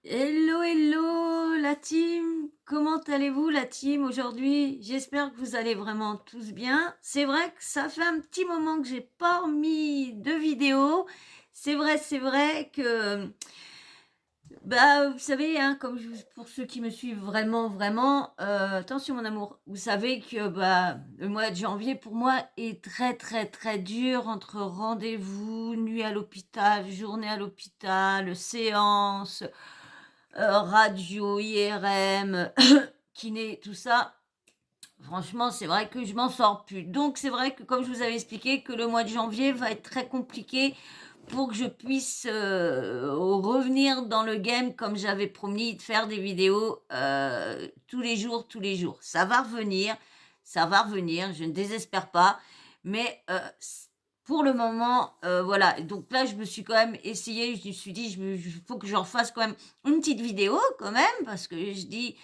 Hello, hello la team! Comment allez-vous la team aujourd'hui? J'espère que vous allez vraiment tous bien. C'est vrai que ça fait un petit moment que j'ai pas remis de vidéo. C'est vrai que, bah, vous savez, hein, comme pour ceux qui me suivent vraiment, vraiment, attention mon amour, vous savez que bah, le mois de janvier pour moi est très, très, très dur entre rendez-vous, nuit à l'hôpital, journée à l'hôpital, séances, radio, IRM, kiné, tout ça. Franchement, c'est vrai que je m'en sors plus. Donc c'est vrai que comme je vous avais expliqué que le mois de janvier va être très compliqué pour que je puisse, revenir dans le game comme j'avais promis de faire des vidéos, tous les jours, tous les jours. Ça va revenir, je ne désespère pas, mais, pour le moment, voilà. Donc là, je me suis quand même essayée, je me suis dit: «Je faut que j'en fasse quand même une petite vidéo quand même», parce que je dis,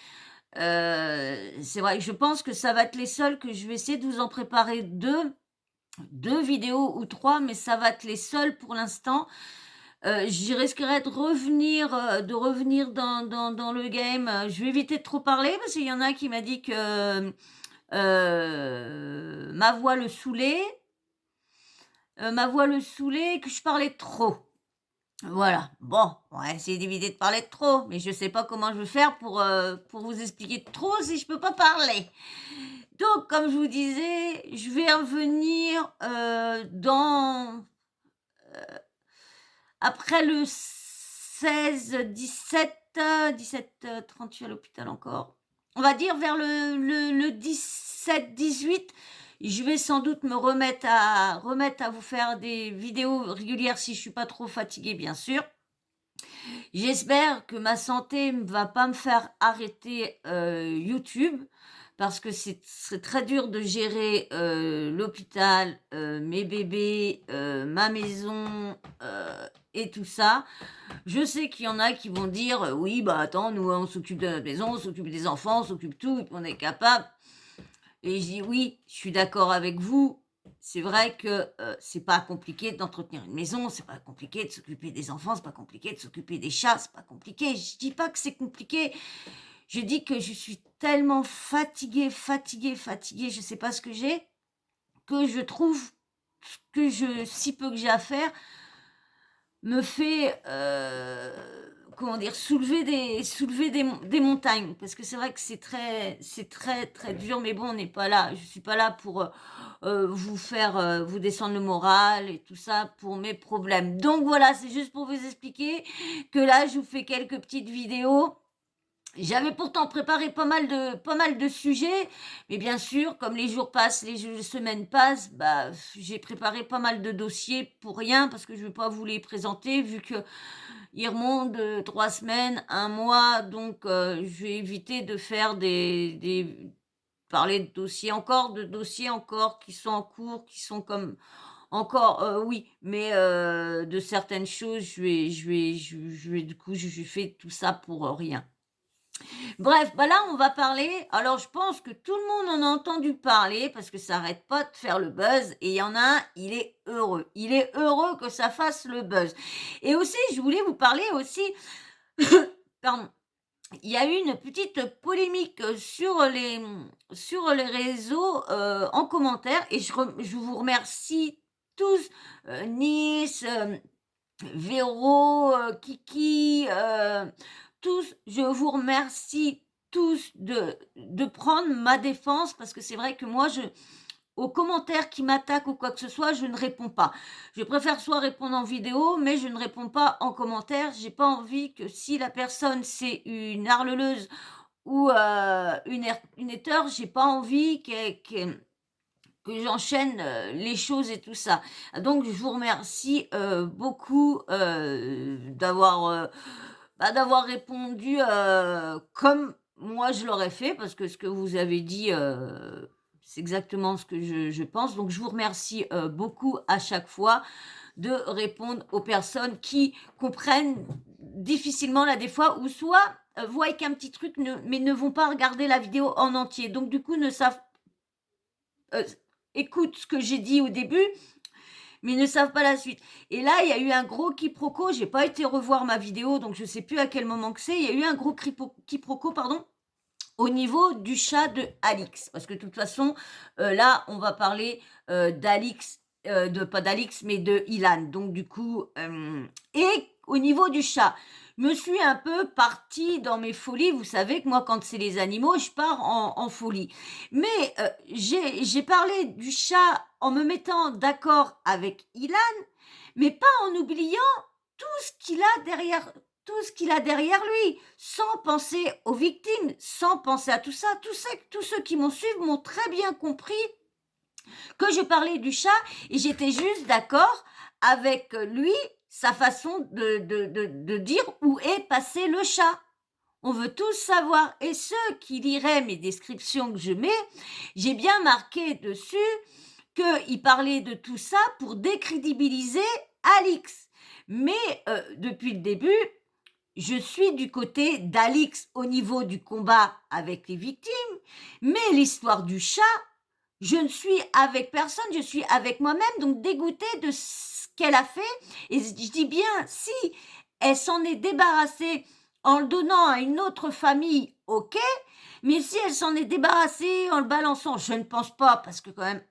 c'est vrai que je pense que ça va être les seuls que je vais essayer de vous en préparer 2 vidéos ou 3, mais ça va être les seuls pour l'instant. Je risquerais de revenir dans le game, je vais éviter de trop parler parce qu'il y en a qui m'a dit que, ma voix le saoulait, que je parlais trop. Voilà, bon, on va essayer d'éviter de parler de trop, mais je sais pas comment je vais faire pour vous expliquer trop si je peux pas parler. Donc comme je vous disais, je vais revenir, après le 16-17, 17, je suis à l'hôpital encore. On va dire vers le 17-18, je vais sans doute me remettre à vous faire des vidéos régulières si je suis pas trop fatiguée, bien sûr. J'espère que ma santé ne va pas me faire arrêter, YouTube parce que c'est très dur de gérer, l'hôpital, mes bébés, ma maison, et tout ça. Je sais qu'il y en a qui vont dire: «Oui, bah, attends, nous, on s'occupe de notre maison, on s'occupe des enfants, on s'occupe tout, on est capable». Et je dis: «Oui, je suis d'accord avec vous. C'est vrai que, c'est pas compliqué d'entretenir une maison, c'est pas compliqué de s'occuper des enfants, c'est pas compliqué de s'occuper des chats, c'est pas compliqué». Je dis pas que c'est compliqué, je dis que je suis tellement fatiguée, fatiguée, fatiguée, je sais pas ce que j'ai, que je trouve que je si peu que j'ai à faire me fait, comment dire? Soulever des montagnes. Parce que c'est vrai que c'est très, très dur, mais bon, on n'est pas là, je suis pas là pour, vous faire, vous descendre le moral et tout ça pour mes problèmes. Donc voilà, c'est juste pour vous expliquer que là, je vous fais quelques petites vidéos. J'avais pourtant préparé pas mal de sujets, mais bien sûr, comme les jours passent, les semaines passent, bah, j'ai préparé pas mal de dossiers pour rien parce que je ne vais pas vous les présenter vu qu'ils remontent de 3 semaines, un mois, donc je vais éviter de faire des parler de dossiers encore qui sont en cours, qui sont comme encore, oui, mais de certaines choses, je vais du coup, je fais tout ça pour, rien. Bref, bah là, on va parler. Alors, je pense que tout le monde en a entendu parler parce que ça arrête pas de faire le buzz. Et il y en a un, il est heureux. Il est heureux que ça fasse le buzz. Et aussi, je voulais vous parler aussi, pardon, il y a eu une petite polémique sur les réseaux en commentaire. Et je vous remercie tous, Nice, Véro, Kiki, tous, je vous remercie tous de prendre ma défense parce que c'est vrai que moi, aux commentaires qui m'attaquent ou quoi que ce soit, je ne réponds pas. Je préfère soit répondre en vidéo, mais je ne réponds pas en commentaire. J'ai pas envie que si la personne c'est une harceleuse ou une hater, j'ai pas envie que j'enchaîne, les choses et tout ça. Donc je vous remercie, beaucoup, d'avoir répondu, comme moi je l'aurais fait parce que ce que vous avez dit, c'est exactement ce que je pense. Donc je vous remercie, beaucoup à chaque fois de répondre aux personnes qui comprennent difficilement là des fois ou soit, voient qu'un petit truc mais ne vont pas regarder la vidéo en entier. Donc du coup ne savent, écoutent ce que j'ai dit au début, mais ils ne savent pas la suite. Et là, il y a eu un gros quiproquo. J'ai pas été revoir ma vidéo, donc je sais plus à quel moment que c'est. Il y a eu un gros quiproquo, pardon, au niveau du chat de Alix. Parce que de toute façon, là, on va parler d'Alix, pas d'Alix, mais de Ilan. Donc du coup, et au niveau du chat, je me suis un peu partie dans mes folies. Vous savez que moi, quand c'est les animaux, je pars en folie. Mais j'ai parlé du chat en me mettant d'accord avec Ilan, mais pas en oubliant tout ce qu'il a derrière, tout ce qu'il a derrière lui, sans penser aux victimes, sans penser à tout ça. Tous ceux qui m'ont suivi m'ont très bien compris que je parlais du chat et j'étais juste d'accord avec lui, sa façon de dire où est passé le chat. On veut tous savoir. Et ceux qui liraient mes descriptions que je mets, j'ai bien marqué dessus qu'il parlait de tout ça pour décrédibiliser Alix. Mais depuis le début, je suis du côté d'Alix au niveau du combat avec les victimes, mais l'histoire du chat, je ne suis avec personne, je suis avec moi-même, donc dégoûtée de ce qu'elle a fait. Et je dis bien, si elle s'en est débarrassée en le donnant à une autre famille, ok, mais si elle s'en est débarrassée en le balançant, je ne pense pas, parce que quand même,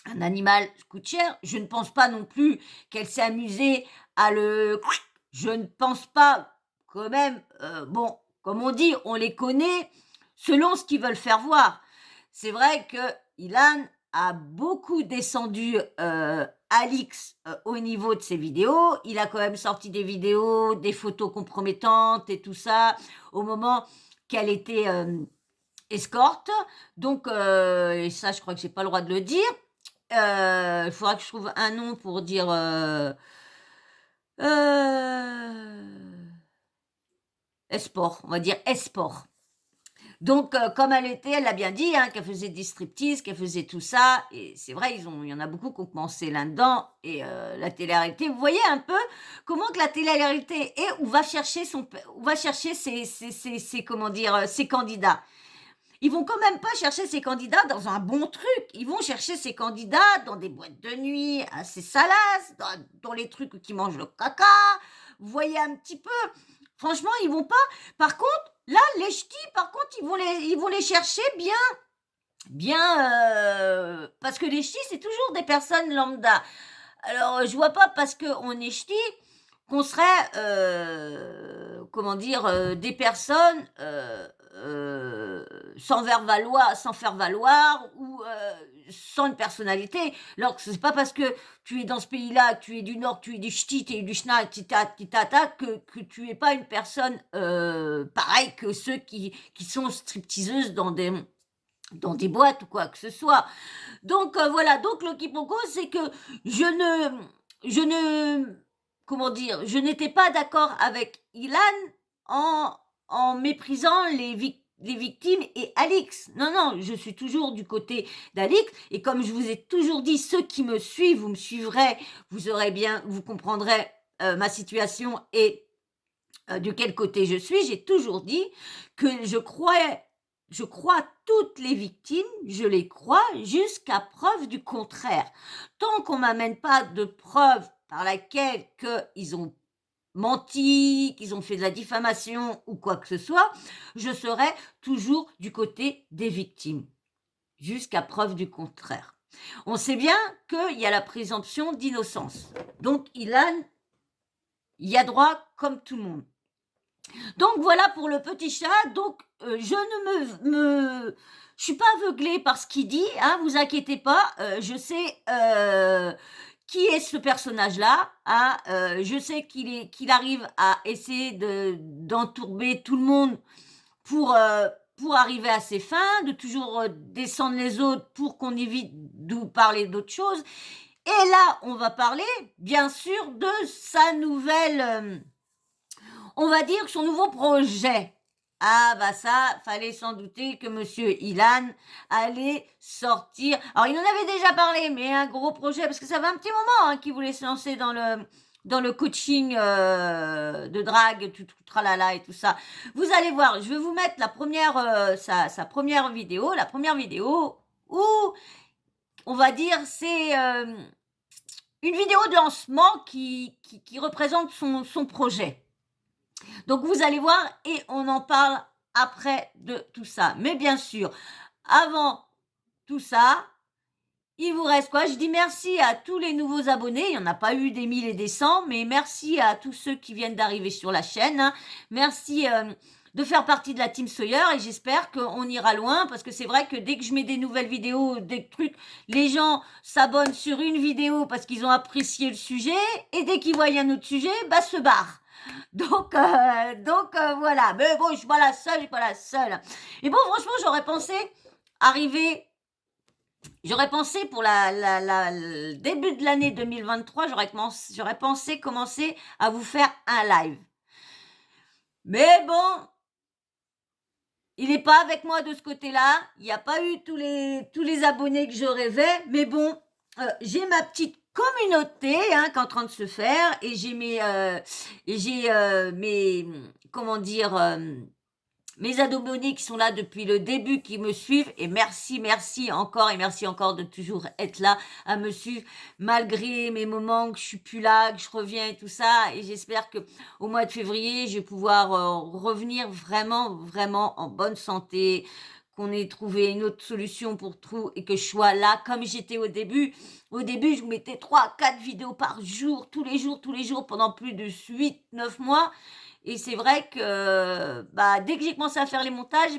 un animal coûte cher, je ne pense pas non plus qu'elle s'est amusée à le... Je ne pense pas, quand même, bon, comme on dit, on les connaît selon ce qu'ils veulent faire voir. C'est vrai que Ilan a beaucoup descendu Alix au niveau de ses vidéos. Il a quand même sorti des vidéos, des photos compromettantes et tout ça, au moment qu'elle était escorte. Donc, et ça, je crois que j'ai pas le droit de le dire. Il faudra que je trouve un nom pour dire... esport, on va dire esport. Donc, comme elle était, elle l'a bien dit, hein, qu'elle faisait des striptease, qu'elle faisait tout ça. Et c'est vrai, il y en a beaucoup qui ont commencé là-dedans. Et la télé-réalité, vous voyez un peu comment que la télé-réalité est, où va chercher ses comment dire, ses candidats. Ils vont quand même pas chercher ces candidats dans un bon truc. Ils vont chercher ces candidats dans des boîtes de nuit assez salaces, dans les trucs qui mangent le caca. Vous voyez un petit peu. Franchement, ils vont pas. Par contre, là, les ch'tis, par contre, ils vont les chercher bien, parce que les ch'tis, c'est toujours des personnes lambda. Alors, je vois pas parce qu'on est ch'ti qu'on serait, comment dire, des personnes sans faire valoir ou sans une personnalité. Alors, c'est pas parce que tu es dans ce pays-là, que tu es du Nord, que tu es du ch'ti, tu es du schna, titata, que tu es pas une personne pareille que ceux qui sont stripteaseuses dans des boîtes ou quoi que ce soit. Donc voilà, donc le quiproquo, c'est que je ne, comment dire, je n'étais pas d'accord avec Ilan en méprisant les victimes et Alix. Non, non, je suis toujours du côté d'Alix. Et comme je vous ai toujours dit, ceux qui me suivent, vous me suivrez, vous comprendrez ma situation et de quel côté je suis. J'ai toujours dit que je crois toutes les victimes, je les crois jusqu'à preuve du contraire. Tant qu'on m'amène pas de preuve par laquelle qu'ils ont menti, qu'ils ont fait de la diffamation ou quoi que ce soit, je serai toujours du côté des victimes, jusqu'à preuve du contraire. On sait bien qu'il y a la présomption d'innocence. Donc, Ilan y a droit comme tout le monde. Donc voilà pour le petit chat. Donc je ne je suis pas aveuglée par ce qu'il dit, hein, vous inquiétez pas. Je sais qui est ce personnage-là. Hein, je sais qu'il arrive à essayer d'entourber tout le monde pour arriver à ses fins, de toujours descendre les autres pour qu'on évite de parler d'autres choses. Et là, on va parler, bien sûr, de sa nouvelle... on va dire son nouveau projet. Ah bah ça, fallait s'en douter que Monsieur Ilan allait sortir. Alors il en avait déjà parlé, mais un gros projet, parce que ça fait un petit moment hein, qu'il voulait se lancer dans le coaching de drague, tout tralala et tout ça. Vous allez voir, je vais vous mettre la première, sa première vidéo, où on va dire c'est une vidéo de lancement qui représente son projet. Donc vous allez voir et on en parle après de tout ça. Mais bien sûr, avant tout ça, il vous reste quoi? Je dis merci à tous les nouveaux abonnés. Il n'y en a pas eu des 1000 et des 100, mais merci à tous ceux qui viennent d'arriver sur la chaîne. Hein. Merci de faire partie de la Team Sawyer et j'espère qu'on ira loin parce que c'est vrai que dès que je mets des nouvelles vidéos, des trucs, les gens s'abonnent sur une vidéo parce qu'ils ont apprécié le sujet et dès qu'ils voient un autre sujet, bah se barrent. Donc voilà. Mais bon, je suis pas la seule, je suis pas la seule. Et bon, franchement, j'aurais pensé pour le début de l'année 2023, j'aurais pensé commencer à vous faire un live. Mais bon, il n'est pas avec moi de ce côté-là. Il n'y a pas eu tous les abonnés que je rêvais. Mais bon, j'ai ma petite communauté qui est en train de se faire et j'ai mes abonnés qui sont là depuis le début, qui me suivent et merci encore et merci encore de toujours être là à me suivre malgré mes moments que je suis plus là, que je reviens et tout ça et j'espère que au mois de février je vais pouvoir revenir vraiment en bonne santé, qu'on ait trouvé une autre solution pour tout et que je sois là comme j'étais au début. Au début, je vous mettais 3-4 vidéos par jour, tous les jours pendant plus de 8-9 mois. Et c'est vrai que dès que j'ai commencé à faire les montages,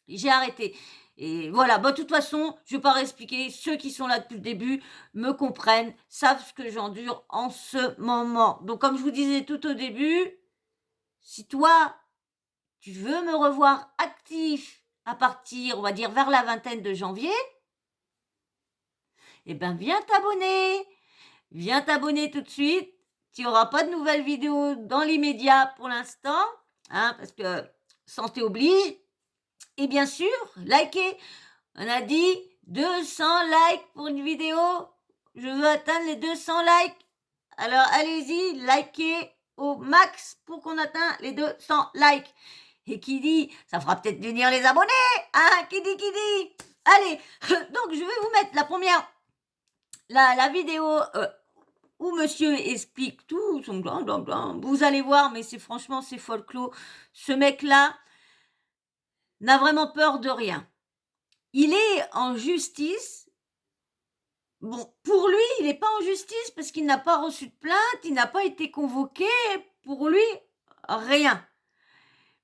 j'ai arrêté. Et voilà, de toute façon, je ne vais pas réexpliquer. Ceux qui sont là depuis le début me comprennent, savent ce que j'endure en ce moment. Donc, comme je vous disais tout au début, si toi, tu veux me revoir actif à partir, on va dire, vers la vingtaine de janvier, eh bien, viens t'abonner. Viens t'abonner tout de suite. Tu n'auras pas de nouvelles vidéos dans l'immédiat pour l'instant, parce que santé oblige. Et bien sûr, likez. On a dit 200 likes pour une vidéo. Je veux atteindre les 200 likes. Alors allez-y, likez au max pour qu'on atteigne les 200 likes. Et qui dit, ça fera peut-être venir les abonnés. Qui dit. Allez, donc je vais vous mettre la première, la vidéo où monsieur explique tout, son blablabla. Vous allez voir, mais franchement, c'est folklore. Ce mec-là n'a vraiment peur de rien. Il est en justice. Bon, pour lui, il n'est pas en justice parce qu'il n'a pas reçu de plainte, il n'a pas été convoqué. Pour lui, rien.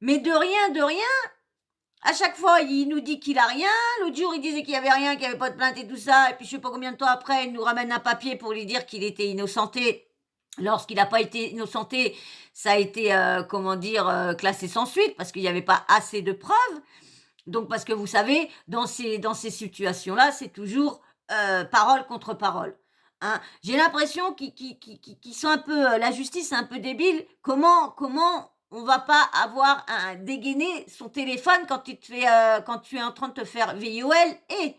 Mais de rien, à chaque fois, il nous dit qu'il a rien. L'autre jour, il disait qu'il n'y avait rien, qu'il n'y avait pas de plainte et tout ça. Et puis, je ne sais pas combien de temps après, il nous ramène un papier pour lui dire qu'il était innocenté. Lorsqu'il n'a pas été innocenté, ça a été, classé sans suite parce qu'il n'y avait pas assez de preuves. Donc, parce que vous savez, dans ces situations-là, c'est toujours parole contre parole. J'ai l'impression qu'ils sont un peu, la justice est un peu débile. Comment on va pas avoir dégainé son téléphone quand tu es en train de te faire VIOL et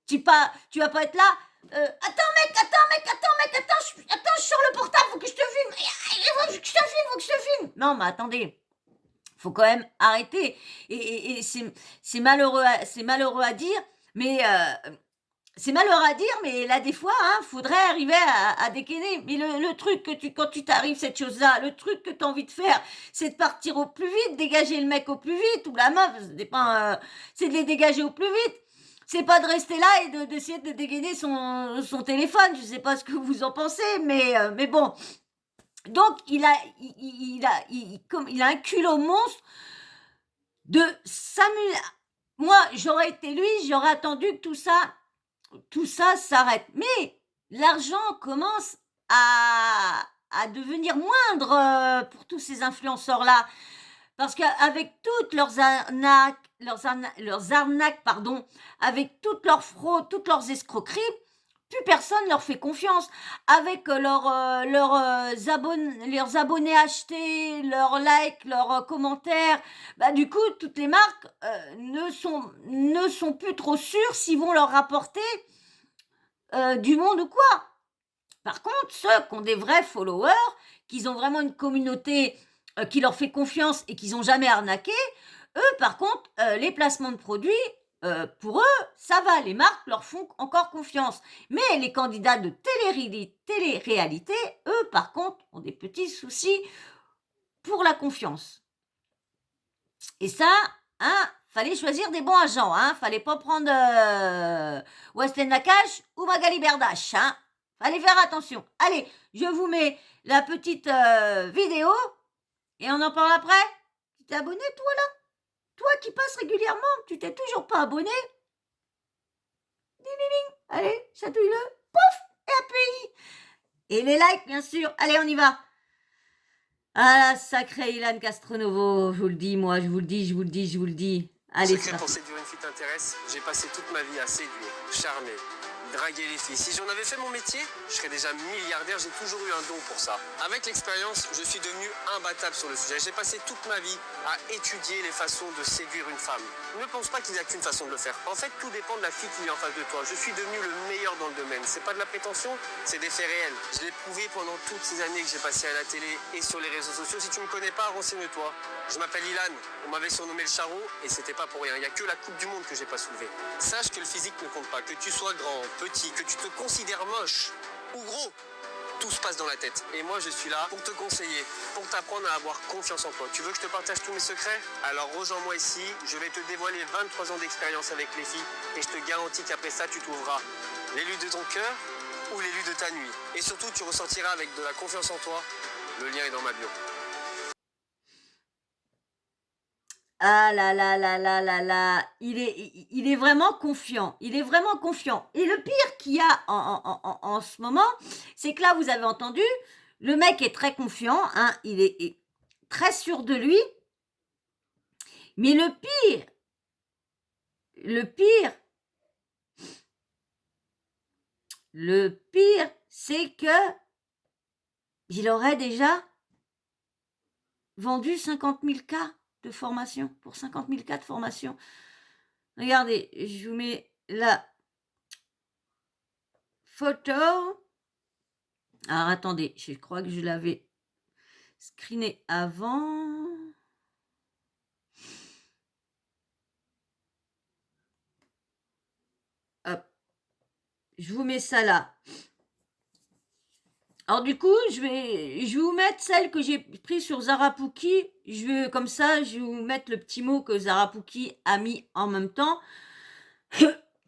tu vas pas être là. Attends mec, je suis sur le portable, faut que je te filme. Faut que je te filme. Non, mais attendez. Faut quand même arrêter. Et c'est malheureux à dire, mais là, des fois, faudrait arriver à dégainer. Mais le truc quand tu t'arrives cette chose-là, le truc que tu as envie de faire, c'est de partir au plus vite, dégager le mec au plus vite, ou la meuf, c'est de les dégager au plus vite. C'est pas de rester là et d'essayer de dégainer son téléphone. Je sais pas ce que vous en pensez, mais bon. Donc, il a un culot monstre de s'amuser. Moi, j'aurais été lui, j'aurais attendu que tout ça s'arrête. Mais l'argent commence à devenir moindre pour tous ces influenceurs-là. Parce qu'avec toutes leurs arnaques, avec toutes leurs fraudes, toutes leurs escroqueries, plus personne leur fait confiance. Avec leurs abonnés achetés, leurs likes, leurs commentaires, du coup, toutes les marques ne sont plus trop sûres s'ils vont leur rapporter du monde ou quoi. Par contre, ceux qui ont des vrais followers, qui ont vraiment une communauté qui leur fait confiance et qu'ils n'ont jamais arnaqué, eux, par contre, les placements de produits, pour eux, ça va, les marques leur font encore confiance. Mais les candidats de télé-réalité, eux, par contre, ont des petits soucis pour la confiance. Et ça, hein, fallait choisir des bons agents, hein, fallait pas prendre Wesley Nakache ou Magali Berdache, hein. Fallait faire attention. Allez, je vous mets la petite vidéo et on en parle après. Tu t'es abonné, toi, là? Toi qui passes régulièrement, tu t'es toujours pas abonné? Ding, ding, ding. Allez, chatouille-le. Pouf! Et API. Et les likes, bien sûr. Allez, on y va. Ah, la sacrée Ilan Castronovo, je vous le dis, moi, je vous le dis, je vous le dis, je vous le dis. Allez, secret pour séduire une fille t'intéresse, j'ai passé toute ma vie à séduire, charmer, draguer les filles. Si j'en avais fait mon métier, je serais déjà milliardaire, j'ai toujours eu un don pour ça. Avec l'expérience, je suis devenu imbattable sur le sujet. J'ai passé toute ma vie à étudier les façons de séduire une femme. Ne pense pas qu'il n'y a qu'une façon de le faire. En fait, tout dépend de la fille qui est en face de toi. Je suis devenu le meilleur dans le domaine. C'est pas de la prétention, c'est des faits réels. Je l'ai prouvé pendant toutes ces années que j'ai passées à la télé et sur les réseaux sociaux. Si tu me connais pas, renseigne-toi. Je m'appelle Ilan, on m'avait surnommé le charreau et c'était pas pour rien. Il n'y a que la Coupe du Monde que j'ai pas soulevée. Sache que le physique ne compte pas, que tu sois grand, petit, que tu te considères moche ou gros. Tout se passe dans la tête. Et moi, je suis là pour te conseiller, pour t'apprendre à avoir confiance en toi. Tu veux que je te partage tous mes secrets? Alors rejoins-moi ici, je vais te dévoiler 23 ans d'expérience avec les filles et je te garantis qu'après ça, tu trouveras l'élu de ton cœur ou l'élu de ta nuit. Et surtout, tu ressortiras avec de la confiance en toi. Le lien est dans ma bio. Ah là là là là là là, il est vraiment confiant, il est vraiment confiant. Et le pire qu'il y a en ce moment, c'est que là, vous avez entendu, le mec est très confiant, hein, il est très sûr de lui. Mais le pire, c'est que il aurait déjà vendu 50 000 cas de formation, pour 50 000 cas de formation. Regardez, je vous mets la photo. Alors, attendez, je crois que je l'avais screené avant. Hop. Je vous mets ça là. Alors du coup, je vais vous mettre celle que j'ai prise sur Zarapuki. Comme ça, je vais vous mettre le petit mot que Zarapuki a mis en même temps.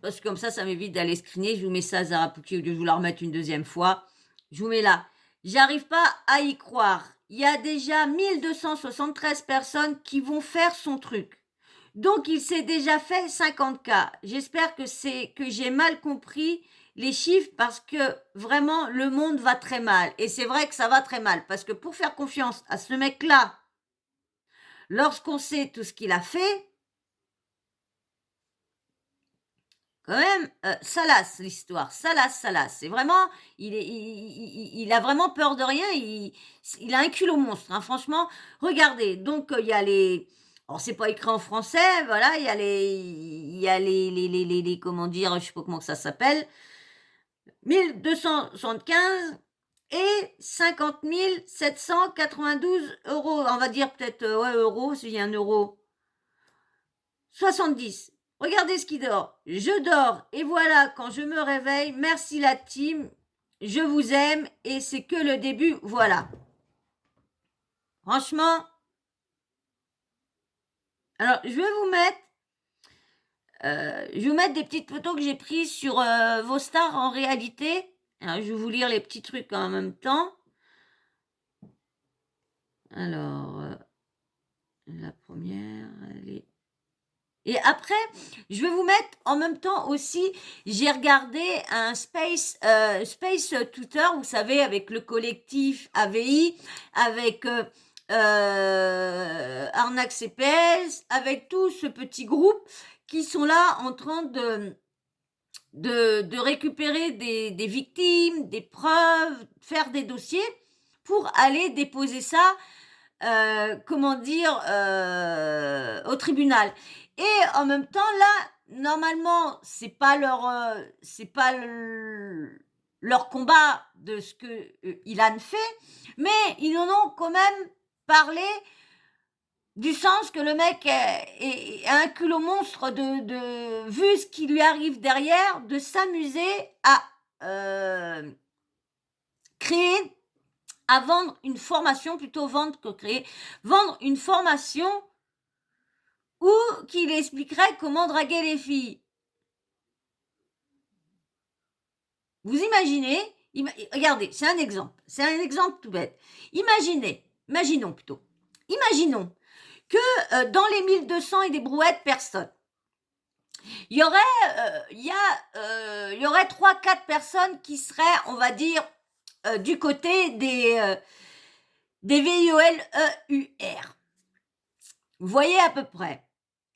Parce que comme ça m'évite d'aller screener. Je vous mets ça à Zarapuki au lieu de vous la remettre une deuxième fois. Je vous mets là. J'arrive pas à y croire. Il y a déjà 1273 personnes qui vont faire son truc. Donc, il s'est déjà fait 50K. J'espère que j'ai mal compris les chiffres parce que vraiment, le monde va très mal. Et c'est vrai que ça va très mal. Parce que pour faire confiance à ce mec-là, lorsqu'on sait tout ce qu'il a fait, quand même, ça lasse l'histoire, ça lasse. C'est vraiment, il a vraiment peur de rien, il a un culot monstre, hein, franchement. Regardez, donc il y a les, alors c'est pas écrit en français, voilà, il y a les comment dire, je sais pas comment ça s'appelle, 1275 et 50 792 euros, on va dire peut-être, ouais, euros, s'il y a un euro, 70. Regardez ce qui dort. Je dors et voilà, quand je me réveille, merci la team, je vous aime et c'est que le début, voilà. Franchement, alors je vais vous mettre des petites photos que j'ai prises sur vos stars en réalité. Alors, je vais vous lire les petits trucs en même temps. Alors, la première, elle est... Et après, je vais vous mettre en même temps aussi, j'ai regardé un Space Tutor, vous savez, avec le collectif AVI, avec Arnaque CPS, avec tout ce petit groupe qui sont là en train de récupérer des victimes, des preuves, faire des dossiers pour aller déposer ça au tribunal. Et en même temps, là, normalement, c'est pas leur combat de ce que Ilan fait, mais ils en ont quand même parlé du sens que le mec a un culot monstre vu ce qui lui arrive derrière, de s'amuser à créer, à vendre une formation, plutôt vendre que créer, vendre une formation où qu'il expliquerait comment draguer les filles. Vous imaginez, regardez, c'est un exemple tout bête. Imaginons que dans les 1200 et des brouettes personnes, il y aurait 3-4 personnes qui seraient, on va dire, du côté des VIOLEUR. Vous voyez à peu près.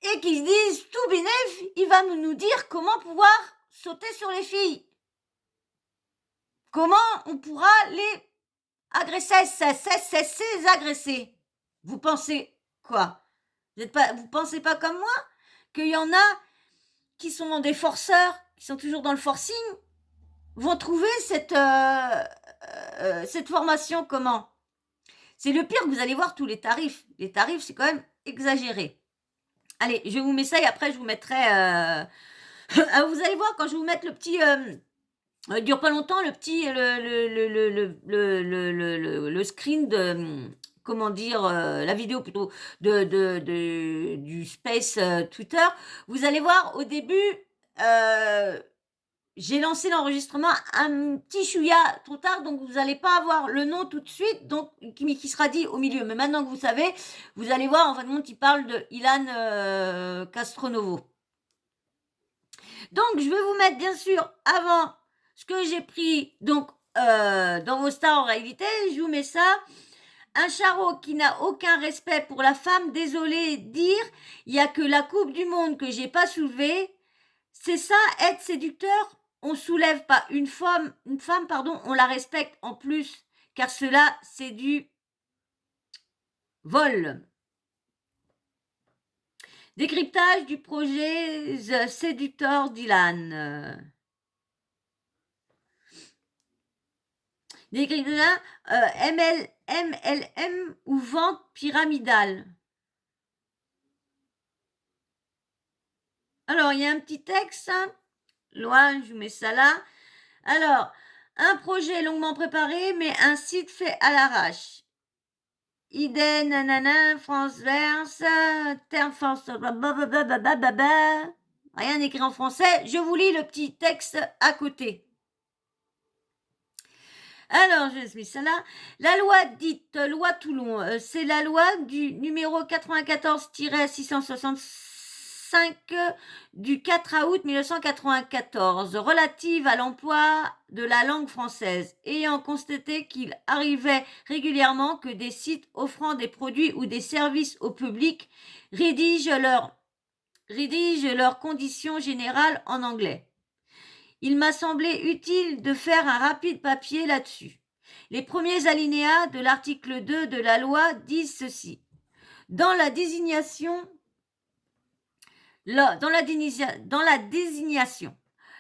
Et qui se disent, tout bénef, il va nous dire comment pouvoir sauter sur les filles. Comment on pourra les agresser, agresser. Vous pensez quoi? Vous pensez pas comme moi qu'il y en a qui sont des forceurs, qui sont toujours dans le forcing, vont trouver cette formation comment? C'est le pire que vous allez voir tous les tarifs. Les tarifs, c'est quand même exagéré. Allez, je vous mets ça et après je vous mettrai... vous allez voir quand je vais vous mettre le petit... dure pas longtemps, le petit... le screen de... comment dire, la vidéo plutôt du Space Twitter. Vous allez voir, au début, j'ai lancé l'enregistrement un petit chouïa trop tard, donc vous n'allez pas avoir le nom tout de suite, donc qui sera dit au milieu. Mais maintenant que vous savez, vous allez voir, en fin de compte, il parle de Ilan Castronovo. Donc, je vais vous mettre, bien sûr, avant ce que j'ai pris, donc, dans vos stars en réalité, je vous mets ça. Un charreau qui n'a aucun respect pour la femme, désolé dire, il n'y a que la Coupe du Monde que j'ai pas soulevée. C'est ça, être séducteur. On soulève pas une femme, on la respecte en plus, car cela, c'est du vol. Décryptage du projet The Séducteur d'Ilan. Décryptage MLM ou vente pyramidale. Alors, il y a un petit texte. Loin, je vous mets ça là. Alors, un projet longuement préparé, mais un site fait à l'arrache. Idée, nanana, France verse, terme force, rien écrit en français. Je vous lis le petit texte à côté. Alors, je mets ça là. La loi dite loi Toulon, c'est la loi du numéro 94-665 du 4 août 1994 relative à l'emploi de la langue française, ayant constaté qu'il arrivait régulièrement que des sites offrant des produits ou des services au public rédigent leurs conditions générales en anglais. Il m'a semblé utile de faire un rapide papier là-dessus. Les premiers alinéas de l'article 2 de la loi disent ceci. Dans la désignation,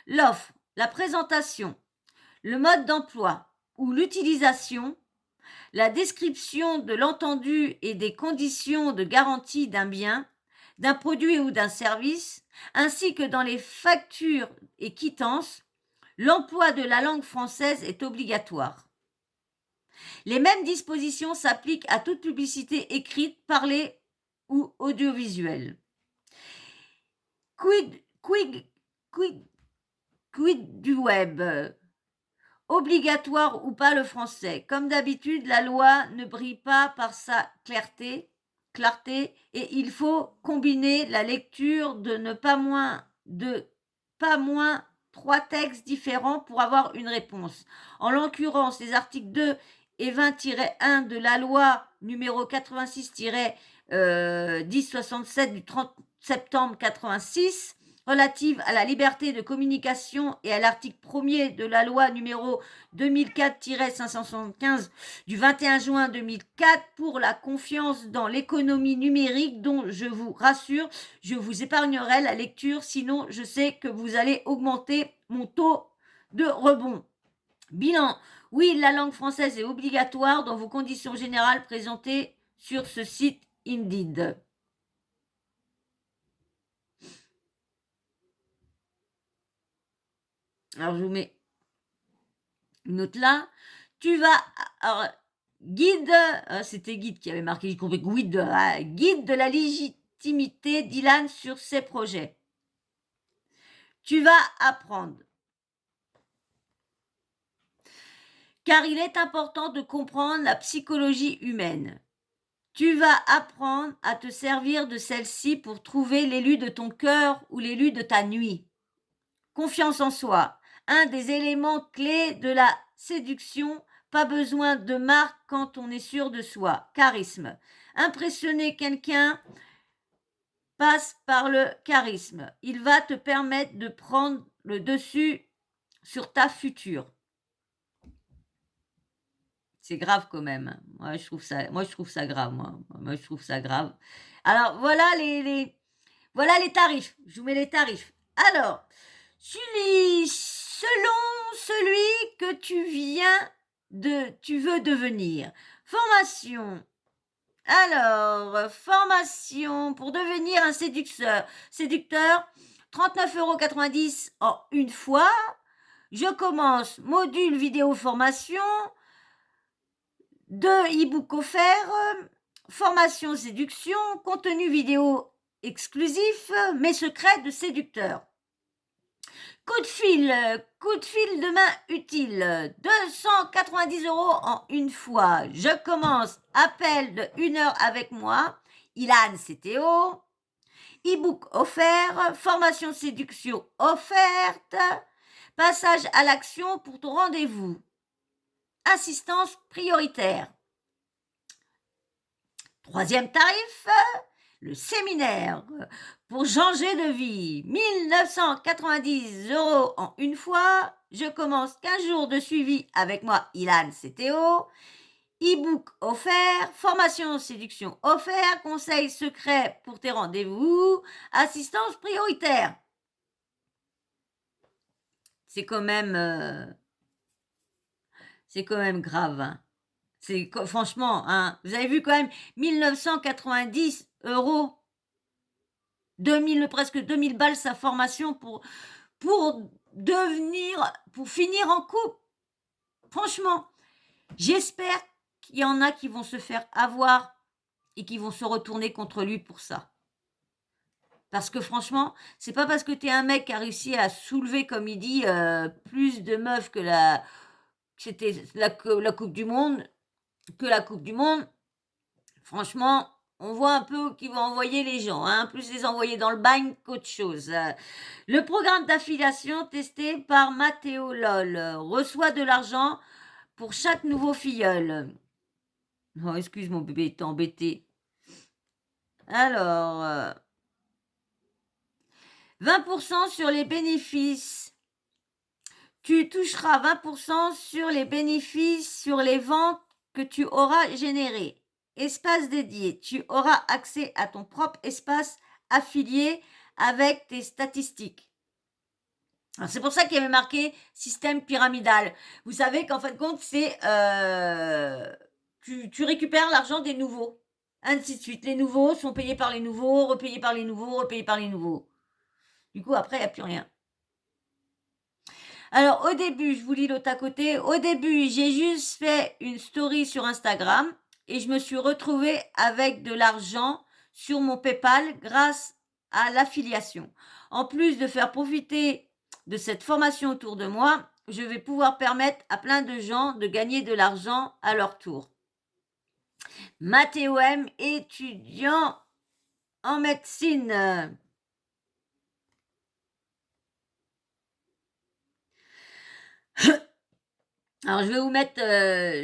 l'offre, la présentation, le mode d'emploi ou l'utilisation, la description de l'entendu et des conditions de garantie d'un bien, d'un produit ou d'un service, ainsi que dans les factures et quittances, l'emploi de la langue française est obligatoire. Les mêmes dispositions s'appliquent à toute publicité écrite, parlée ou audiovisuelle. Quid du web? Obligatoire ou pas le français? Comme d'habitude, la loi ne brille pas par sa clarté et il faut combiner la lecture de pas moins 3 textes différents pour avoir une réponse. En l'occurrence, les articles 2 et 20-1 de la loi numéro 86-1067 du 30 septembre 86 relative à la liberté de communication et à l'article 1er de la loi numéro 2004-575 du 21 juin 2004 pour la confiance dans l'économie numérique, dont je vous rassure, je vous épargnerai la lecture, sinon je sais que vous allez augmenter mon taux de rebond. Bilan. Oui, la langue française est obligatoire dans vos conditions générales présentées sur ce site Indeed. Alors, je vous mets une autre là. Tu vas... Alors, guide... c'était guide qui avait marqué, j'ai compris. Guide, guide de la légitimité d'Ilan sur ses projets. Tu vas apprendre. Car il est important de comprendre la psychologie humaine. Tu vas apprendre à te servir de celle-ci pour trouver l'élu de ton cœur ou l'élu de ta nuit. Confiance en soi, un des éléments clés de la séduction, pas besoin de marque quand on est sûr de soi. Charisme. Impressionner quelqu'un passe par le charisme. Il va te permettre de prendre le dessus sur ta future. C'est grave quand même. Moi, je trouve ça grave. Moi, je trouve ça grave. Alors, voilà voilà les tarifs. Je vous mets les tarifs. Alors, selon celui que tu veux devenir. Formation. Alors, formation pour devenir un séducteur. 39,90 € en une fois. Je commence module vidéo formation. 2 e-books offerts, formation séduction, contenu vidéo exclusif, mes secrets de séducteur. Coup de fil de main utile, 290 € en une fois. Je commence, appel de 1 heure avec moi, Ilan CTO, e-book offert, formation séduction offerte, passage à l'action pour ton rendez-vous. Assistance prioritaire. 3e tarif, le séminaire pour changer de vie. 1990 € en une fois. Je commence 15 jours de suivi avec moi, Ilan CTO. E-book offert, formation séduction offert, conseils secrets pour tes rendez-vous, assistance prioritaire. C'est quand même grave. Hein. Franchement, hein, vous avez vu quand même 1990 €, presque 2000 balles sa formation pour finir en couple. Franchement, j'espère qu'il y en a qui vont se faire avoir et qui vont se retourner contre lui pour ça. Parce que franchement, c'est pas parce que t'es un mec qui a réussi à soulever, comme il dit, plus de meufs que c'était la Coupe du Monde, franchement, on voit un peu qui vont envoyer les gens, hein, plus les envoyer dans le bagne qu'autre chose. Le programme d'affiliation testé par Matteo Lol reçoit de l'argent pour chaque nouveau filleul. Oh, excuse mon bébé, t'es embêté. Alors, 20% sur les bénéfices. Tu toucheras 20% sur les bénéfices sur les ventes que tu auras générées. Espace dédié. Tu auras accès à ton propre espace affilié avec tes statistiques. Alors, c'est pour ça qu'il y avait marqué système pyramidal. Vous savez qu'en fin de compte, c'est tu récupères l'argent des nouveaux. Ainsi de suite. Les nouveaux sont payés par les nouveaux, repayés par les nouveaux, repayés par les nouveaux. Du coup, après, il n'y a plus rien. Alors, au début, je vous lis l'autre à côté. Au début, j'ai juste fait une story sur Instagram et je me suis retrouvée avec de l'argent sur mon PayPal grâce à l'affiliation. En plus de faire profiter de cette formation autour de moi, je vais pouvoir permettre à plein de gens de gagner de l'argent à leur tour. Mathéo M, étudiant en médecine. Alors, je vais vous mettre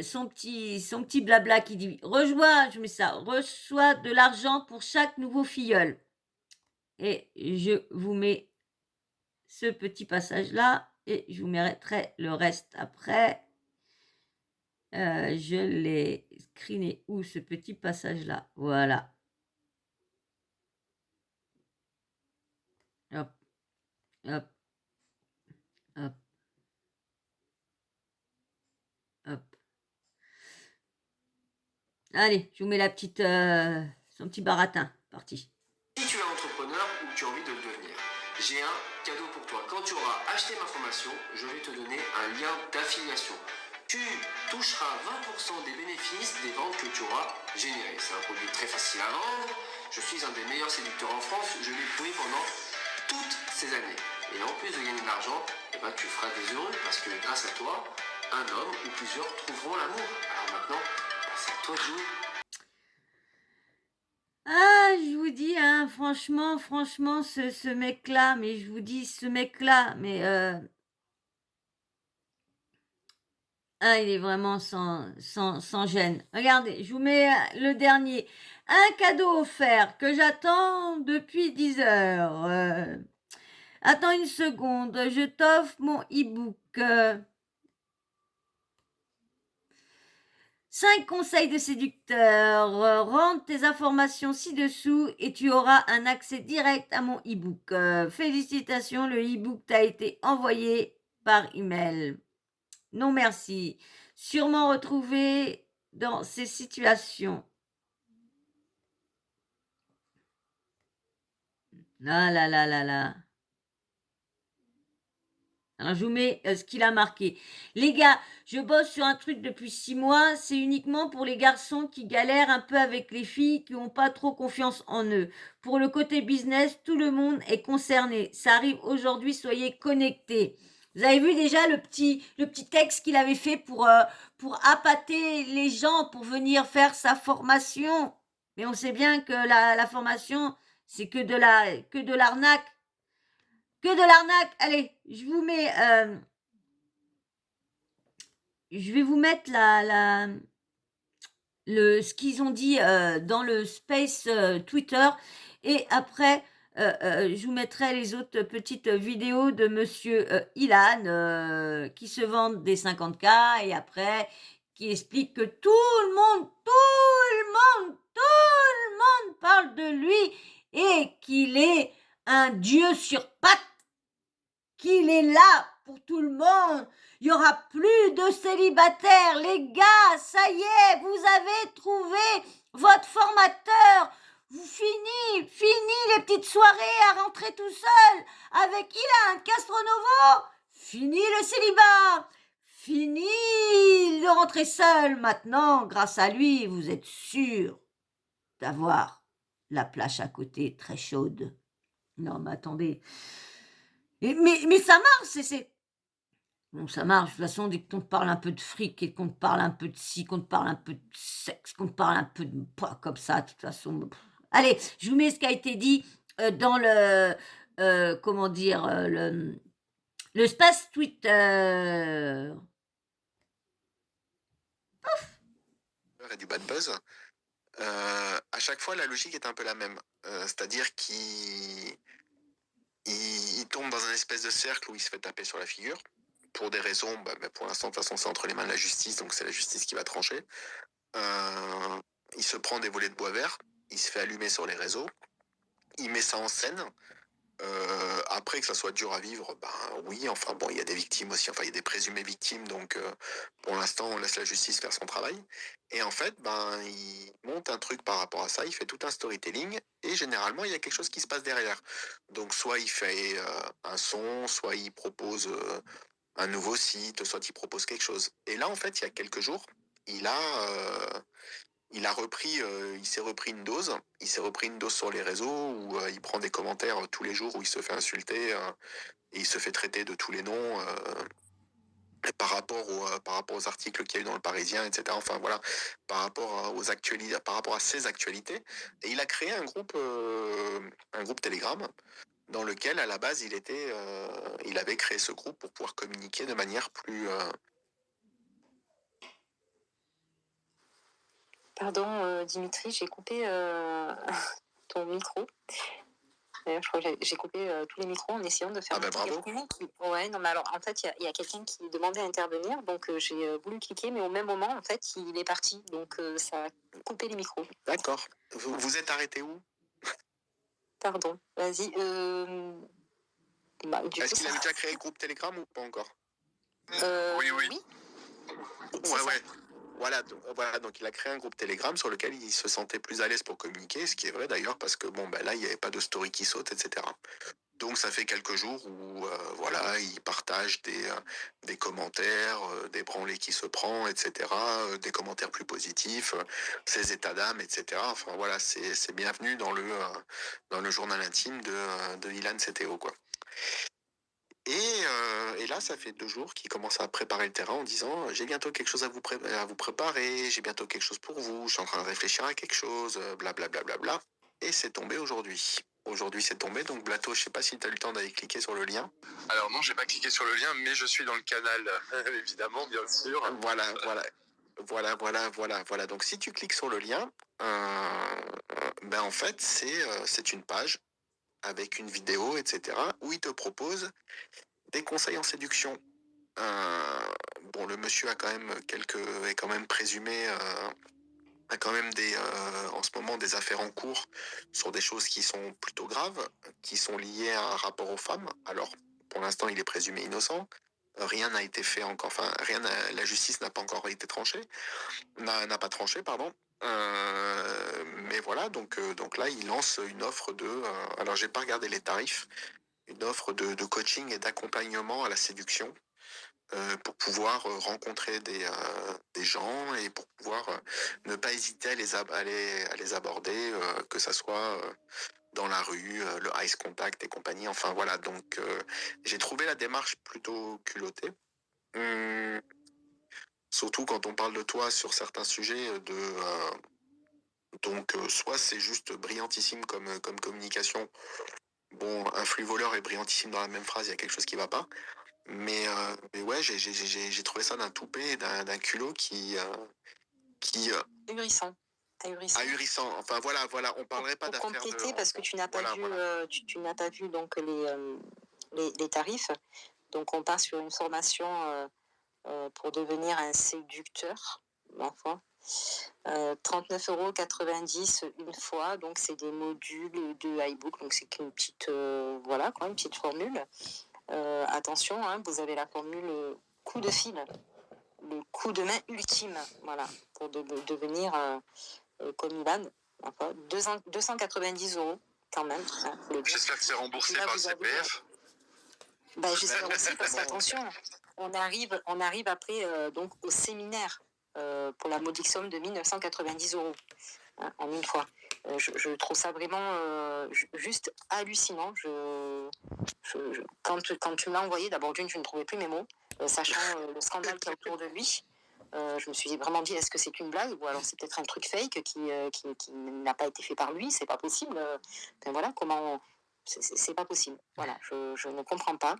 son petit blabla qui dit « reçois de l'argent pour chaque nouveau filleul ». Et je vous mets ce petit passage-là et je vous mettrai le reste après. Je l'ai screené où ce petit passage-là. Voilà. Hop, hop, hop, hop. Allez, je vous mets son son petit baratin. Parti. Si tu es entrepreneur ou que tu as envie de le devenir, j'ai un cadeau pour toi. Quand tu auras acheté ma formation, je vais te donner un lien d'affiliation. Tu toucheras 20% des bénéfices des ventes que tu auras générées. C'est un produit très facile à vendre. Je suis un des meilleurs séducteurs en France. Je l'ai prouvé pendant toutes ces années. Et en plus de gagner de l'argent, eh ben, tu feras des heureux parce que grâce à toi, un homme ou plusieurs trouveront l'amour. Alors maintenant, c'est à toi de jouer. Ah, je vous dis, hein, franchement, ce mec-là, mais je vous dis, ce mec-là, mais ah, il est vraiment sans gêne. Regardez, je vous mets le dernier. Un cadeau offert que j'attends depuis 10 heures. Attends une seconde, je t'offre mon e-book. 5 conseils de séducteur. Rentre tes informations ci-dessous et tu auras un accès direct à mon e-book. Félicitations, le e-book t'a été envoyé par email. Non merci. Sûrement retrouvé dans ces situations. Ah là là là là. Alors, je vous mets ce qu'il a marqué. Les gars, je bosse sur un truc depuis 6 mois. C'est uniquement pour les garçons qui galèrent un peu avec les filles, qui n'ont pas trop confiance en eux. Pour le côté business, tout le monde est concerné. Ça arrive aujourd'hui, soyez connectés. Vous avez vu déjà le petit texte qu'il avait fait pour appâter les gens, pour venir faire sa formation. Mais on sait bien que la formation, c'est que de l'arnaque. Que de l'arnaque. Allez, je vous mets... je vais vous mettre ce qu'ils ont dit dans le space Twitter. Et après, je vous mettrai les autres petites vidéos de monsieur Ilan qui se vendent des 50K et après qui explique que tout le monde parle de lui et qu'il est un dieu sur pattes, qu'il est là pour tout le monde. Il n'y aura plus de célibataires. Les gars, ça y est, vous avez trouvé votre formateur. Vous fini les petites soirées à rentrer tout seul avec Ilan Castronovo. Fini le célibat. Fini de rentrer seul. Maintenant, grâce à lui, vous êtes sûr d'avoir la plage à côté très chaude. Non, mais attendez. Mais ça marche, Bon, ça marche, de toute façon, dès qu'on te parle un peu de fric et qu'on te parle un peu de ci, qu'on te parle un peu de sexe, qu'on te parle un peu de... Pas comme ça, de toute façon. Allez, je vous mets ce qui a été dit dans le... comment dire le space Twitter. Et du bad buzz. À chaque fois, la logique est un peu la même. C'est-à-dire qu'il tombe dans un espèce de cercle où il se fait taper sur la figure. Pour des raisons, pour l'instant, de toute façon, c'est entre les mains de la justice, donc c'est la justice qui va trancher. Il se prend des volets de bois vert, il se fait allumer sur les réseaux, il met ça en scène. Après, que ça soit dur à vivre, oui, enfin bon, il y a des victimes aussi, enfin il y a des présumées victimes, donc pour l'instant, on laisse la justice faire son travail. Et en fait, il monte un truc par rapport à ça, il fait tout un storytelling, et généralement, il y a quelque chose qui se passe derrière. Donc soit il fait un son, soit il propose un nouveau site, soit il propose quelque chose. Et là, en fait, il y a quelques jours, il s'est repris une dose. Il s'est repris une dose sur les réseaux où il prend des commentaires tous les jours où il se fait insulter et il se fait traiter de tous les noms par rapport aux articles qu'il y a eu dans le Parisien, etc. Enfin voilà, par rapport aux actualités, par rapport à ses actualités. Et il a créé un groupe Telegram dans lequel à la base il avait créé ce groupe pour pouvoir communiquer de manière plus Pardon, Dimitri, j'ai coupé ton micro. D'ailleurs, je crois que j'ai coupé tous les micros en essayant de faire bravo. Ouais, non, mais alors, en fait, il y a quelqu'un qui demandait à intervenir, donc j'ai voulu cliquer, mais au même moment, en fait, il est parti, donc ça a coupé les micros. D'accord. Vous êtes arrêté où? Pardon, vas-y. Est-ce qu'il avait déjà créé le groupe Telegram ou pas encore? Oui. Ouais. Voilà, donc il a créé un groupe Telegram sur lequel il se sentait plus à l'aise pour communiquer, ce qui est vrai d'ailleurs parce que bon, ben là, il n'y avait pas de story qui saute, etc. Donc ça fait quelques jours où voilà, il partage des commentaires, des branlées qui se prend, etc., des commentaires plus positifs, ses états d'âme, etc. Enfin voilà, c'est bienvenu dans le journal intime de Ilan CTO, quoi. Et là, ça fait 2 jours qu'il commence à préparer le terrain en disant j'ai bientôt quelque chose à vous préparer, j'ai bientôt quelque chose pour vous, je suis en train de réfléchir à quelque chose, blablabla. Bla, bla, bla. Et c'est tombé aujourd'hui. Aujourd'hui, c'est tombé. Donc, Blato, je sais pas si tu as eu le temps d'aller cliquer sur le lien. Alors non, j'ai pas cliqué sur le lien, mais je suis dans le canal, évidemment, bien sûr. Voilà. Donc, si tu cliques sur le lien, ben en fait, c'est une page avec une vidéo, etc., où il te propose des conseils en séduction. Bon, le monsieur a quand même est quand même présumé, a quand même en ce moment des affaires en cours sur des choses qui sont plutôt graves, qui sont liées à un rapport aux femmes. Alors, pour l'instant, il est présumé innocent. Rien n'a été fait encore, enfin, la justice n'a pas encore été tranchée, n'a pas tranché, pardon. Mais voilà, donc là, il lance une offre alors j'ai pas regardé les tarifs, une offre de coaching et d'accompagnement à la séduction pour pouvoir rencontrer des gens et pour pouvoir ne pas hésiter à les aborder, que ça soit dans la rue, le ice contact et compagnie. Enfin voilà, donc j'ai trouvé la démarche plutôt culottée. Surtout quand on parle de toi sur certains sujets donc soit c'est juste brillantissime comme communication. Bon, un flux voleur et brillantissime dans la même phrase, il y a quelque chose qui va pas. Mais ouais, j'ai trouvé ça d'un toupet, d'un culot qui Ahurissant. ahurissant. Enfin voilà, on parlerait pas pour d'affaires compléter, parce que tu n'as pas vu, tu n'as pas vu donc les tarifs. Donc on part sur une formation pour devenir un séducteur, ma foi. 39,90 € une fois, donc c'est des modules de iBook, donc c'est qu'une petite voilà quoi, une petite formule. Attention, hein, vous avez la formule coup de fil, le coup de main ultime, voilà, pour devenir comme Ilan, enfin, 290 € quand même. Hein, J'espère que c'est remboursé par le CPF. Ben, j'espère aussi, parce qu'attention, on arrive après donc au séminaire pour la modique somme de 1990 € hein, en une fois. Je trouve ça vraiment juste hallucinant. Quand tu me l'as envoyé, d'abord d'une, je ne trouvais plus mes mots, sachant le scandale qu'il y a autour de lui. Je me suis vraiment dit, est-ce que c'est une blague ou alors c'est peut-être un truc fake qui n'a pas été fait par lui, c'est pas possible. Enfin, voilà, c'est pas possible. Voilà, je ne comprends pas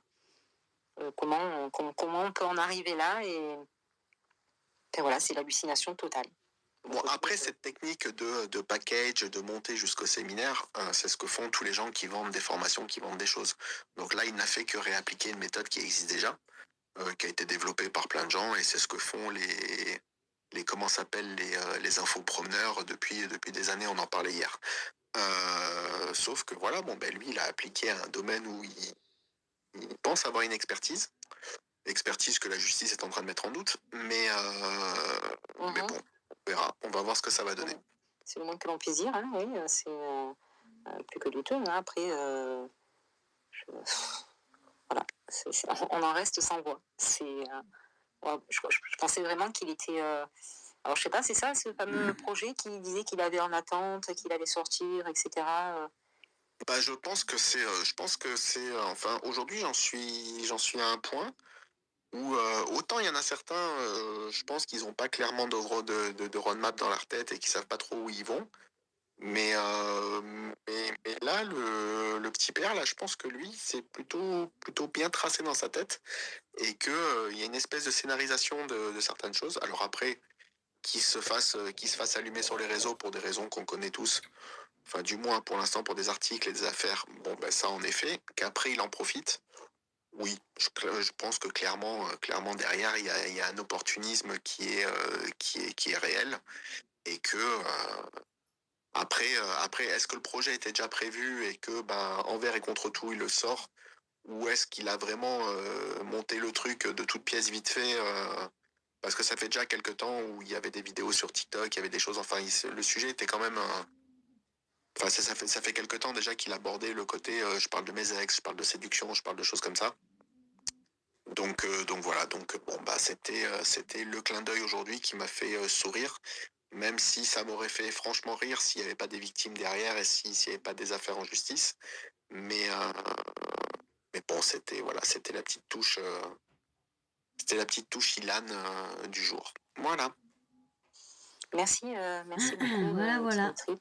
comment on peut en arriver là et voilà, c'est l'hallucination totale. Bon, après, cette technique de package, de monter jusqu'au séminaire, c'est ce que font tous les gens qui vendent des formations, qui vendent des choses. Donc là, il n'a fait que réappliquer une méthode qui existe déjà, qui a été développée par plein de gens, et c'est ce que font les comment s'appellent les infopromeneurs depuis des années, on en parlait hier. Sauf que voilà, bon, ben lui, il a appliqué à un domaine où il pense avoir une expertise que la justice est en train de mettre en doute, mais bon, on verra, on va voir ce que ça va donner. C'est le moins que l'on puisse dire, hein, oui, c'est plus que douteux. Hein. Après, voilà, on en reste sans voix. Je pensais vraiment qu'il était. Alors, je sais pas, c'est ça, ce fameux projet qui disait qu'il avait en attente, qu'il allait sortir, etc. Bah, je pense que c'est, enfin, aujourd'hui, j'en suis à un point où autant il y en a certains, je pense qu'ils n'ont pas clairement de roadmap dans leur tête et qu'ils savent pas trop où ils vont. Mais là, le petit père, là, je pense que lui, c'est plutôt bien tracé dans sa tête et que il y a une espèce de scénarisation de certaines choses. Alors après, qu'il se fasse allumer sur les réseaux pour des raisons qu'on connaît tous. Enfin, du moins pour l'instant pour des articles et des affaires. Bon, ben ça en effet. Qu'après il en profite. Oui, je pense que clairement derrière il y a un opportunisme qui est réel et que après, est-ce que le projet était déjà prévu et que, ben, envers et contre tout, il le sort? Ou est-ce qu'il a vraiment monté le truc de toute pièce vite fait Parce que ça fait déjà quelques temps où il y avait des vidéos sur TikTok, il y avait des choses, enfin, le sujet était quand même Enfin, ça fait quelques temps déjà qu'il abordait le côté, je parle de mes ex, je parle de séduction, je parle de choses comme ça. Donc voilà, bon, bah, c'était le clin d'œil aujourd'hui qui m'a fait sourire, même si ça m'aurait fait franchement rire s'il n'y avait pas des victimes derrière et s'il n'y avait pas des affaires en justice. Mais bon, c'était la petite touche, Ilan du jour. Voilà. Merci beaucoup, Voilà. Dimitri,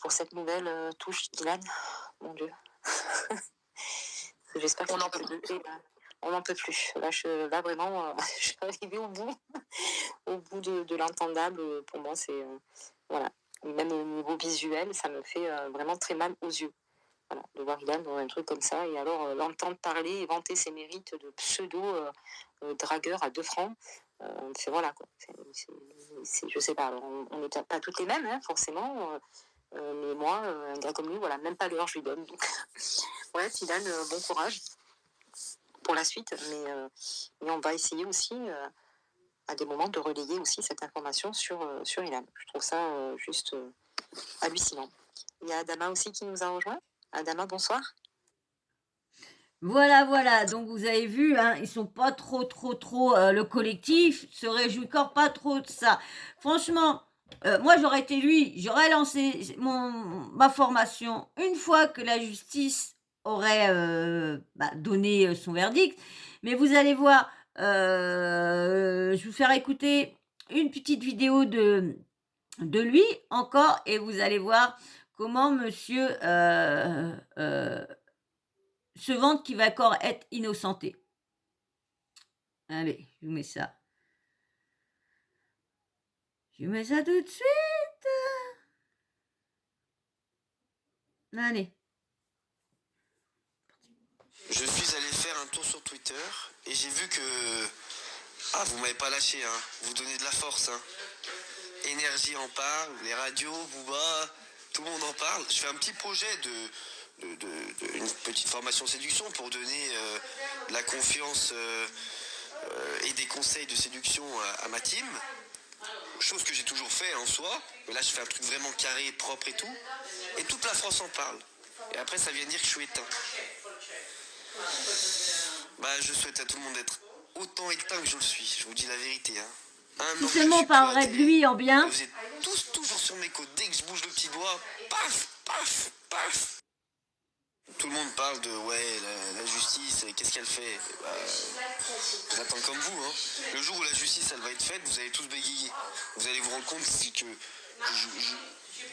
pour cette nouvelle touche d'Ilan. Mon Dieu. J'espère qu'on n'en peut plus. On n'en peut plus. Là vraiment, je suis arrivée au bout de l'entendable. Pour moi, c'est voilà. Même au niveau visuel, ça me fait vraiment très mal aux yeux. Voilà, de voir Ilan dans un truc comme ça, et alors l'entendre parler et vanter ses mérites de pseudo dragueur à 2 francs. C'est voilà quoi. Je sais pas. Alors, on n'est pas toutes les mêmes, hein, forcément. Mais moi, un gars comme lui, voilà, même pas l'heure je lui donne. Donc, ouais, Ilan, bon courage pour la suite. Mais on va essayer aussi, à des moments, de relayer aussi cette information sur Ilan. Je trouve ça juste hallucinant. Il y a Adama aussi qui nous a rejoint. Adama, bonsoir. Voilà. Donc, vous avez vu, hein, ils sont pas trop, le collectif se réjouit encore pas trop de ça. Franchement, moi, j'aurais été lui, j'aurais lancé ma formation une fois que la justice aurait donné son verdict. Mais vous allez voir, je vais vous faire écouter une petite vidéo de lui encore, et vous allez voir comment monsieur se vante qu'il va encore être innocenté. Allez, je vous mets ça. Je vous mets ça tout de suite. Allez. Je suis allé faire un tour sur Twitter et j'ai vu que... Ah, vous m'avez pas lâché, hein. Vous donnez de la force, hein. Énergie en parle, les radios, Booba, tout le monde en parle. Je fais un petit projet une petite formation séduction pour donner de la confiance et des conseils de séduction à ma team. Chose que j'ai toujours fait en soi, mais là je fais un truc vraiment carré, propre et tout. Et toute la France en parle. Et après ça vient dire que je suis éteint. Je souhaite à tout le monde d'être autant éteint que je le suis, je vous dis la vérité. Hein. Si seulement on parlerait de lui en bien. Vous êtes tous toujours sur mes côtes, dès que je bouge le petit doigt, paf, paf, paf. Tout le monde parle de la justice, qu'est-ce qu'elle fait. J'attends comme vous. Hein. Le jour où la justice elle va être faite, vous allez tous bégayer. Vous allez vous rendre compte que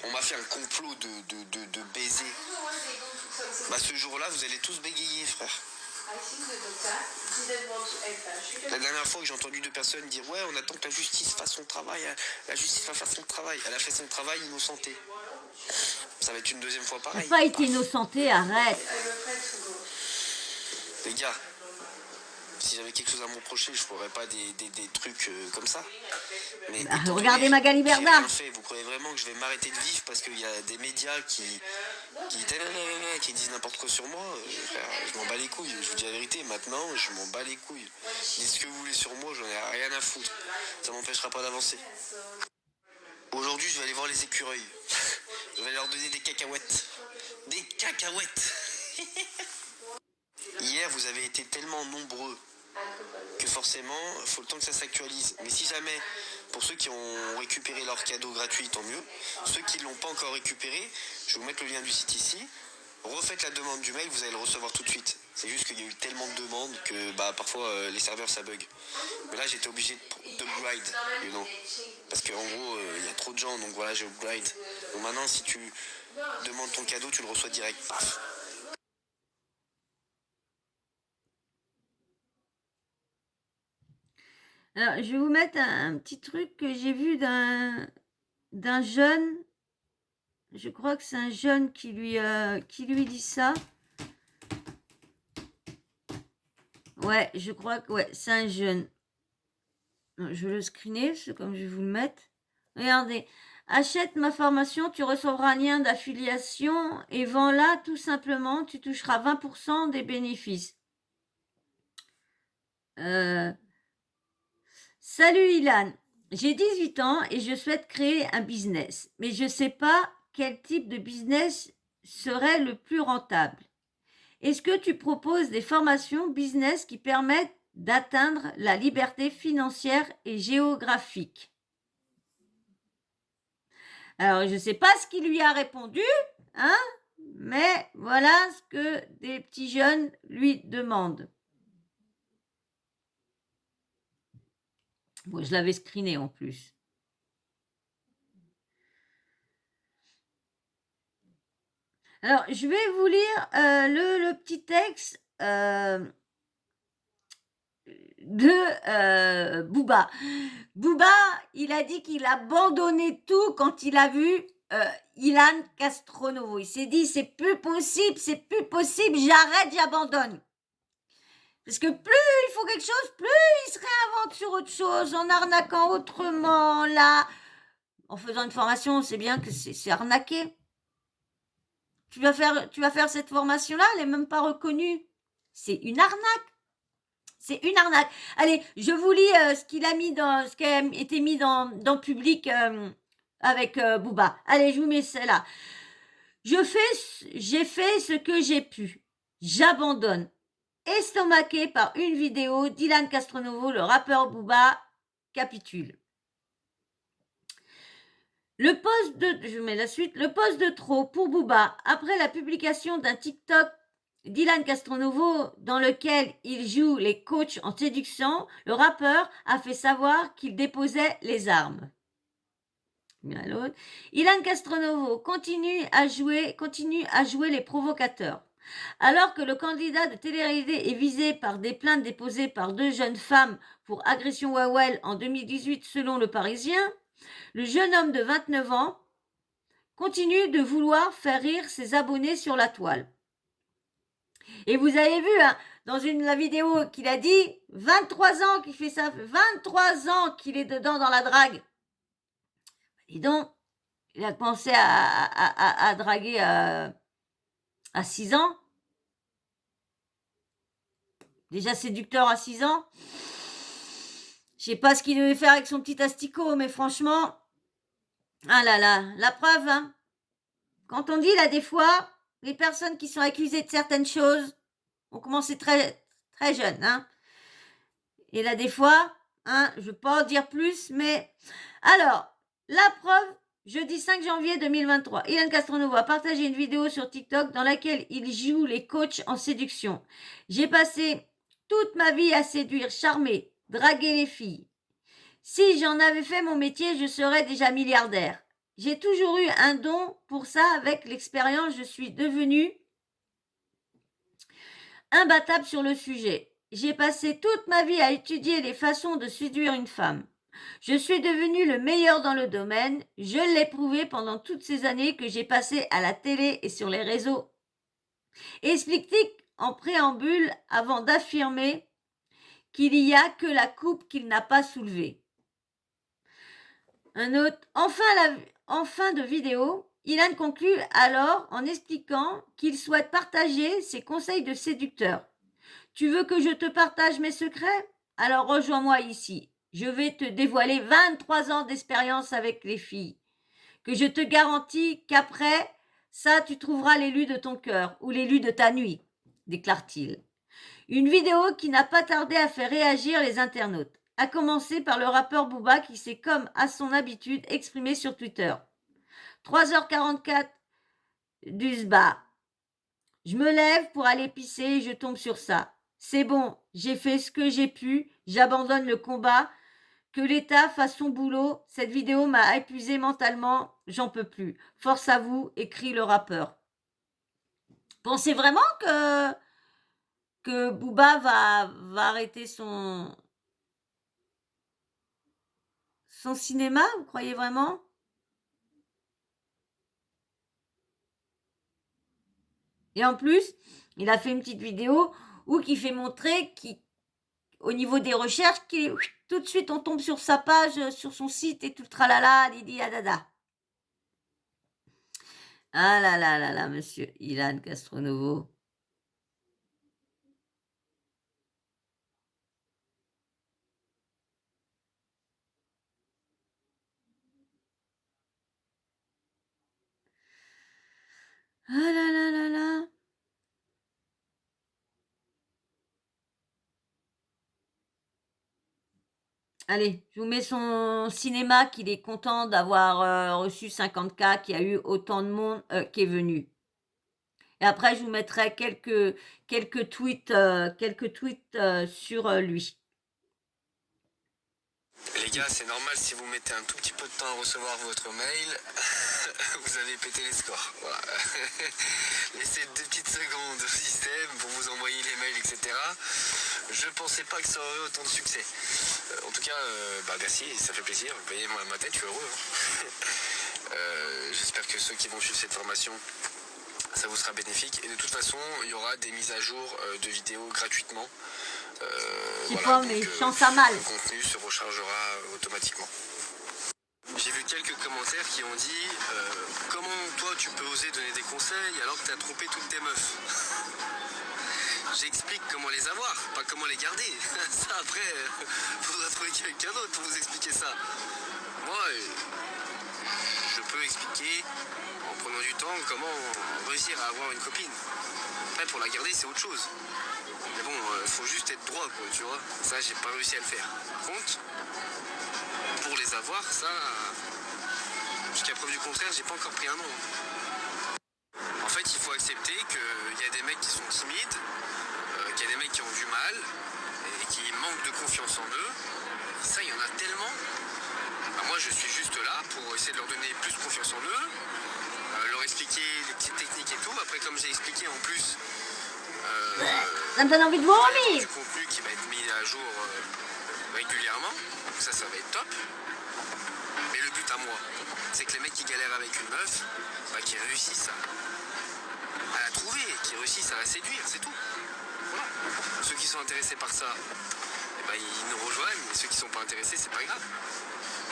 on m'a fait un complot de baiser. Ce jour-là, vous allez tous bégayer, frère. La dernière fois que j'ai entendu 2 personnes dire on attend que la justice fasse son travail, la justice va faire son travail. Elle a fait son travail innocenté. Ça va être une deuxième fois pareil. Elle n'a pas été innocentée, arrête. Les gars, si j'avais quelque chose à me reprocher, je ferais pas des trucs comme ça. Mais regardez Magali Bernard. Vous croyez vraiment que je vais m'arrêter de vivre parce qu'il y a des médias qui disent n'importe quoi sur moi? Je m'en bats les couilles. Je vous dis la vérité, maintenant, je m'en bats les couilles. Dites ce que vous voulez sur moi, j'en ai rien à foutre. Ça m'empêchera pas d'avancer. Aujourd'hui, je vais aller voir les écureuils. Je vais leur donner des cacahuètes. Des cacahuètes. Hier, vous avez été tellement nombreux que forcément, il faut le temps que ça s'actualise. Mais si jamais, pour ceux qui ont récupéré leur cadeau gratuit, tant mieux. Ceux qui ne l'ont pas encore récupéré, je vais vous mettre le lien du site ici. Refaites la demande du mail, vous allez le recevoir tout de suite. C'est juste qu'il y a eu tellement de demandes que parfois les serveurs ça bug. Mais là j'étais obligé d'upgrade, parce qu'en gros il y a trop de gens, donc voilà j'ai upgrade. Donc maintenant si tu demandes ton cadeau, tu le reçois direct. Paf. Alors, je vais vous mettre un petit truc que j'ai vu d'un jeune. Je crois que c'est un jeune qui lui dit ça. Ouais, je crois que c'est un jeune. Je vais le screener, c'est comme je vais vous le mettre. Regardez. Achète ma formation, tu recevras un lien d'affiliation et vends-la tout simplement. Tu toucheras 20% des bénéfices. Salut Ilan, j'ai 18 ans et je souhaite créer un business, mais je ne sais pas quel type de business serait le plus rentable. Est-ce que tu proposes des formations business qui permettent d'atteindre la liberté financière et géographique? Alors, je ne sais pas ce qu'il lui a répondu, hein, mais voilà ce que des petits jeunes lui demandent. Bon, je l'avais screené en plus. Alors, je vais vous lire le petit texte de Booba. Booba, il a dit qu'il abandonnait tout quand il a vu Ilan Castronovo. Il s'est dit, c'est plus possible, j'arrête, j'abandonne. Parce que plus il faut quelque chose, plus il se réinvente sur autre chose, en arnaquant autrement, là. En faisant une formation, c'est bien que c'est arnaqué. Tu vas faire cette formation-là, elle n'est même pas reconnue. C'est une arnaque. C'est une arnaque. Allez, je vous lis ce qui a été mis dans public avec Booba. Allez, je vous mets celle-là. J'ai fait ce que j'ai pu. J'abandonne. Estomaqué par une vidéo d'Ilan Castronovo, le rappeur Booba capitule. Je mets la suite. Le post de trop pour Booba, après la publication d'un TikTok d'Ilan Castronovo dans lequel il joue les coachs en séduction, le rappeur a fait savoir qu'il déposait les armes. Ilan Castronovo continue à jouer les provocateurs. Alors que le candidat de télé-réalité est visé par des plaintes déposées par 2 jeunes femmes pour agression Wawel en 2018 selon le Parisien, le jeune homme de 29 ans continue de vouloir faire rire ses abonnés sur la toile. Et vous avez vu dans la vidéo qu'il a dit, 23 ans qu'il fait ça, 23 ans qu'il est dedans dans la drague. Et donc, il a commencé à draguer à 6 ans. Déjà séducteur à 6 ans. Je sais pas ce qu'il devait faire avec son petit asticot, mais franchement, ah là là, la preuve, hein. Quand on dit là des fois, les personnes qui sont accusées de certaines choses ont commencé très, très jeunes, hein. Et là des fois, hein, je ne veux pas en dire plus, mais... Alors, la preuve, jeudi 5 janvier 2023, Ilan Castronovo a partagé une vidéo sur TikTok dans laquelle il joue les coachs en séduction. J'ai passé toute ma vie à séduire, charmer, draguer les filles. Si j'en avais fait mon métier, je serais déjà milliardaire. J'ai toujours eu un don pour ça. Avec l'expérience, je suis devenue imbattable sur le sujet. J'ai passé toute ma vie à étudier les façons de séduire une femme. Je suis devenue le meilleur dans le domaine. Je l'ai prouvé pendant toutes ces années que j'ai passées à la télé et sur les réseaux. Explique-t-il en préambule avant d'affirmer qu'il n'y a que la coupe qu'il n'a pas soulevée. Un autre. En fin de vidéo, Ilan conclut alors en expliquant qu'il souhaite partager ses conseils de séducteur. Tu veux que je te partage mes secrets? Alors rejoins-moi ici. Je vais te dévoiler 23 ans d'expérience avec les filles. Que je te garantis qu'après ça, tu trouveras l'élu de ton cœur ou l'élu de ta nuit, déclare-t-il. Une vidéo qui n'a pas tardé à faire réagir les internautes. À commencer par le rappeur Booba qui s'est, comme à son habitude, exprimé sur Twitter. 3h44 du SBA. Je me lève pour aller pisser et je tombe sur ça. C'est bon, j'ai fait ce que j'ai pu, j'abandonne le combat. Que l'État fasse son boulot. Cette vidéo m'a épuisé mentalement, j'en peux plus. Force à vous, écrit le rappeur. Pensez vraiment que Booba va arrêter son cinéma? Vous croyez vraiment? Et en plus, il a fait une petite vidéo où il fait montrer qu'au niveau des recherches, tout de suite on tombe sur sa page, sur son site et tout le tralala, didi adada. Ah là là là là, monsieur Ilan Castronovo. Allez, je vous mets son cinéma qu'il est content d'avoir reçu 50K, qu'il y a eu autant de monde qui est venu. Et après, je vous mettrai quelques tweets sur lui. Les gars, c'est normal si vous mettez un tout petit peu de temps à recevoir votre mail, vous avez pété les scores. Voilà. Laissez 2 petites secondes au système pour vous envoyer les mails, etc. Je pensais pas que ça aurait autant de succès. En tout cas, merci, ça fait plaisir. Vous voyez, moi, ma tête, je suis heureux. J'espère que ceux qui vont suivre cette formation, ça vous sera bénéfique. Et de toute façon, il y aura des mises à jour de vidéos gratuitement. C'est pas, mais chance à mal. Le contenu se rechargera automatiquement. J'ai vu quelques commentaires qui ont dit comment toi tu peux oser donner des conseils alors que tu as trompé toutes tes meufs. J'explique comment les avoir, pas comment les garder. Ça après, faudra trouver quelqu'un d'autre pour vous expliquer ça. Moi, je peux expliquer en prenant du temps comment réussir à avoir une copine. Après pour la garder c'est autre chose. Mais bon, faut juste être droit, quoi, tu vois. Ça, j'ai pas réussi à le faire. Par contre, pour les avoir, ça, jusqu'à preuve du contraire, j'ai pas encore pris un nom. En fait, il faut accepter qu'il y a des mecs qui sont timides, qu'il y a des mecs qui ont du mal, et qui manquent de confiance en eux. Ça, il y en a tellement. Moi, je suis juste là pour essayer de leur donner plus confiance en eux, leur expliquer les petites techniques et tout. Après, comme j'ai expliqué en plus... Ça me donne envie de vomir. Du contenu qui va être mis à jour régulièrement, donc ça va être top. Mais le but à moi, c'est que les mecs qui galèrent avec une meuf, qui réussissent à la trouver, qui réussissent à la séduire, c'est tout. Voilà. Ceux qui sont intéressés par ça, ils nous rejoignent, mais ceux qui sont pas intéressés, c'est pas grave.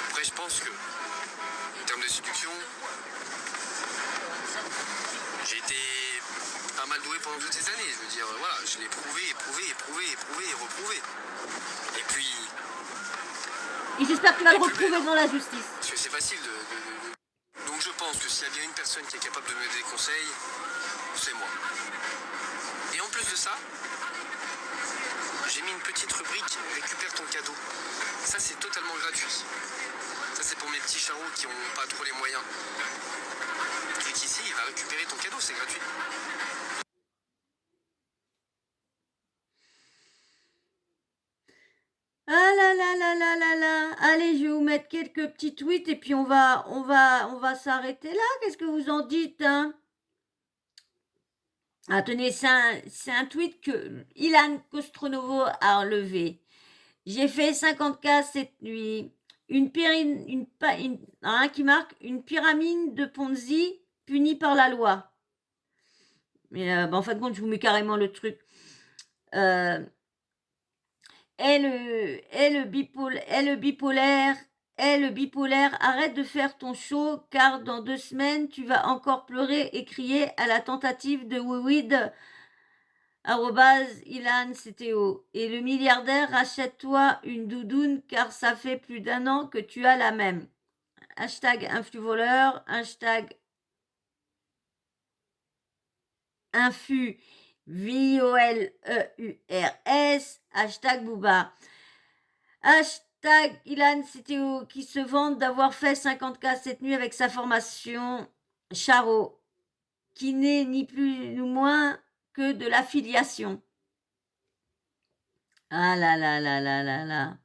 Après, je pense que, en termes de séduction, j'ai été pas mal doué pendant toutes ces années. Je veux dire, voilà, je l'ai prouvé et reprouvé. Et puis... Et j'espère que tu vas le retrouver devant la justice. Parce que c'est facile Donc je pense que s'il y a bien une personne qui est capable de me donner des conseils, c'est moi. Et en plus de ça, j'ai mis une petite rubrique « Récupère ton cadeau ». Ça, c'est totalement gratuit. Ça, c'est pour mes petits charros qui n'ont pas trop les moyens. Clique ici, il va récupérer ton cadeau, c'est gratuit. Ah là là là là là là. Allez, je vais vous mettre quelques petits tweets et puis on va s'arrêter là. Qu'est-ce que vous en dites, hein? Ah, tenez, c'est un tweet que Ilan Kostronovo a enlevé. J'ai fait 50K cette nuit. Qui marque une pyramide de Ponzi punie par la loi. Mais en fin de compte, je vous mets carrément le truc. Le bipolaire, arrête de faire ton show car dans 2 semaines, tu vas encore pleurer et crier à la tentative de Wiwid @Ilan CTO. Et le milliardaire, rachète-toi une doudoune car ça fait plus d'1 an que tu as la même. #influvoleur, #infu VOLEURS, #Booba, Ilan CTO qui se vante d'avoir fait 50K cette nuit avec sa formation Charo, qui n'est ni plus ni moins que de l'affiliation. Ah là là là là là là.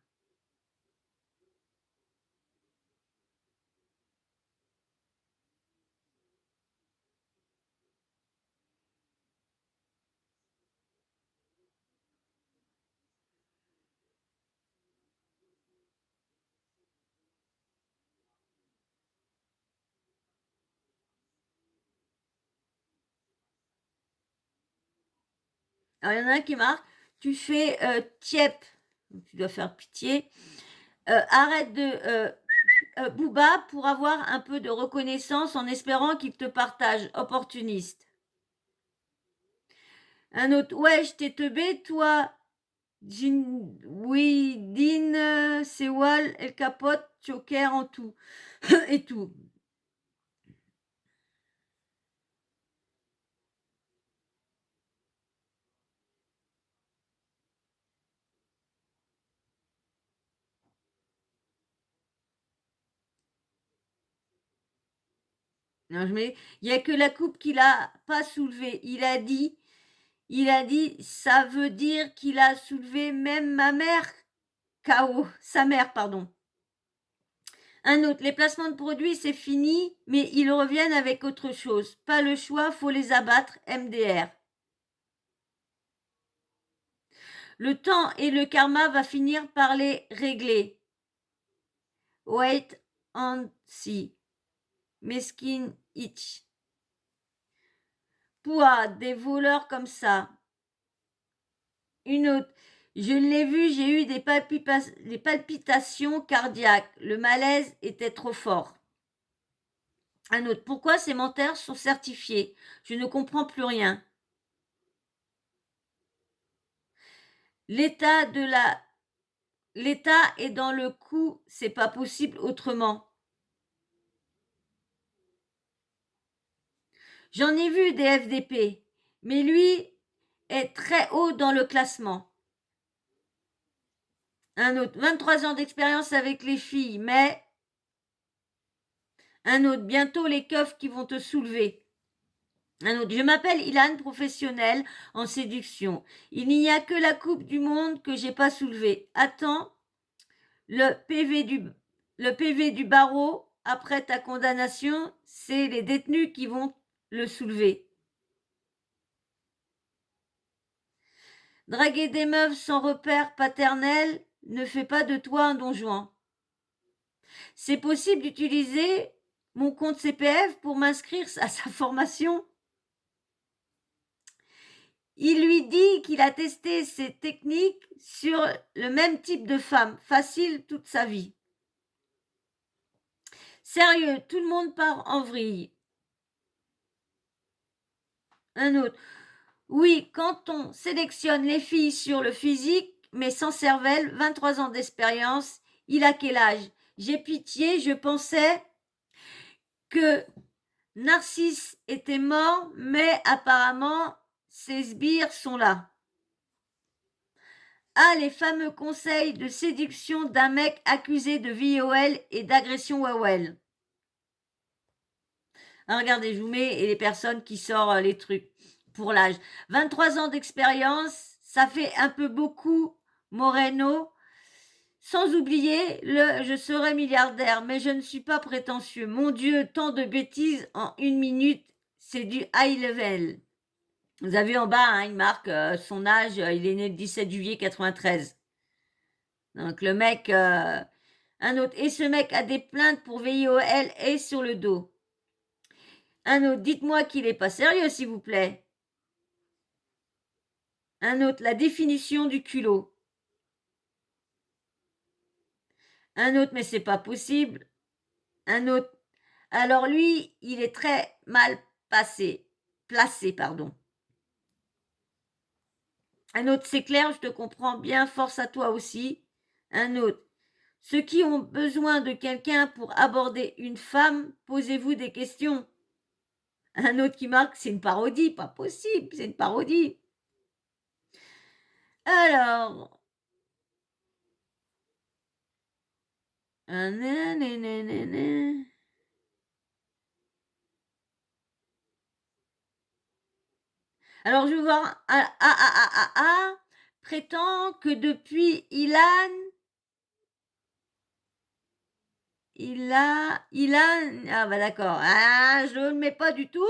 Alors, il y en a un qui marque, tu fais tiep, tu dois faire pitié, arrête de Booba pour avoir un peu de reconnaissance en espérant qu'il te partage, opportuniste. Un autre, ouais, je t'ai teubé, toi, oui, Din, Sewal, El Capote, Joker en tout, et tout. Non, il n'y a que la coupe qu'il n'a pas soulevée. Il a dit, ça veut dire qu'il a soulevé même ma mère KO, sa mère, pardon. Un autre, les placements de produits, c'est fini, mais ils reviennent avec autre chose. Pas le choix, faut les abattre, MDR. Le temps et le karma va finir par les régler. Wait and see. Meskin itch. Pouah, des voleurs comme ça. Une autre. Je l'ai vu, j'ai eu des palpitations cardiaques. Le malaise était trop fort. Un autre. Pourquoi ces menteurs sont certifiés? Je ne comprends plus rien. L'état est dans le coup, c'est pas possible autrement. J'en ai vu des FDP, mais lui est très haut dans le classement. Un autre, 23 ans d'expérience avec les filles, mais... Un autre, bientôt les keufs qui vont te soulever. Un autre, je m'appelle Ilan, professionnel en séduction. Il n'y a que la coupe du monde que j'ai pas soulevée. Attends, le PV du barreau, après ta condamnation, c'est les détenus qui vont le soulever. Draguer des meufs sans repère paternel ne fait pas de toi un don Juan. C'est possible d'utiliser mon compte CPF pour m'inscrire à sa formation. Il lui dit qu'il a testé ces techniques sur le même type de femme, facile toute sa vie. Sérieux, tout le monde part en vrille. Un autre. Oui, quand on sélectionne les filles sur le physique, mais sans cervelle, 23 ans d'expérience, il a quel âge? J'ai pitié, je pensais que Narcisse était mort, mais apparemment, ses sbires sont là. Ah, les fameux conseils de séduction d'un mec accusé de viol et d'agression WOW. Ah, regardez, je vous mets les personnes qui sortent les trucs pour l'âge. 23 ans d'expérience, ça fait un peu beaucoup, Moreno. Sans oublier le « je serai milliardaire », mais je ne suis pas prétentieux. Mon Dieu, tant de bêtises en une minute, c'est du high level. Vous avez en bas, hein, il marque son âge, il est né le 17 juillet 93. Donc le mec, un autre, et ce mec a des plaintes pour VIOL et sur le dos. Un autre, dites-moi qu'il n'est pas sérieux, s'il vous plaît. Un autre, la définition du culot. Un autre, mais c'est pas possible. Un autre, alors lui, il est très mal placé, pardon. Un autre, c'est clair, je te comprends bien, force à toi aussi. Un autre, ceux qui ont besoin de quelqu'un pour aborder une femme, posez-vous des questions. Un autre qui marque, c'est une parodie, pas possible, c'est une parodie. Alors, alors je vais voir, prétend que depuis Ilan, ah bah d'accord, je ne le mets pas du tout.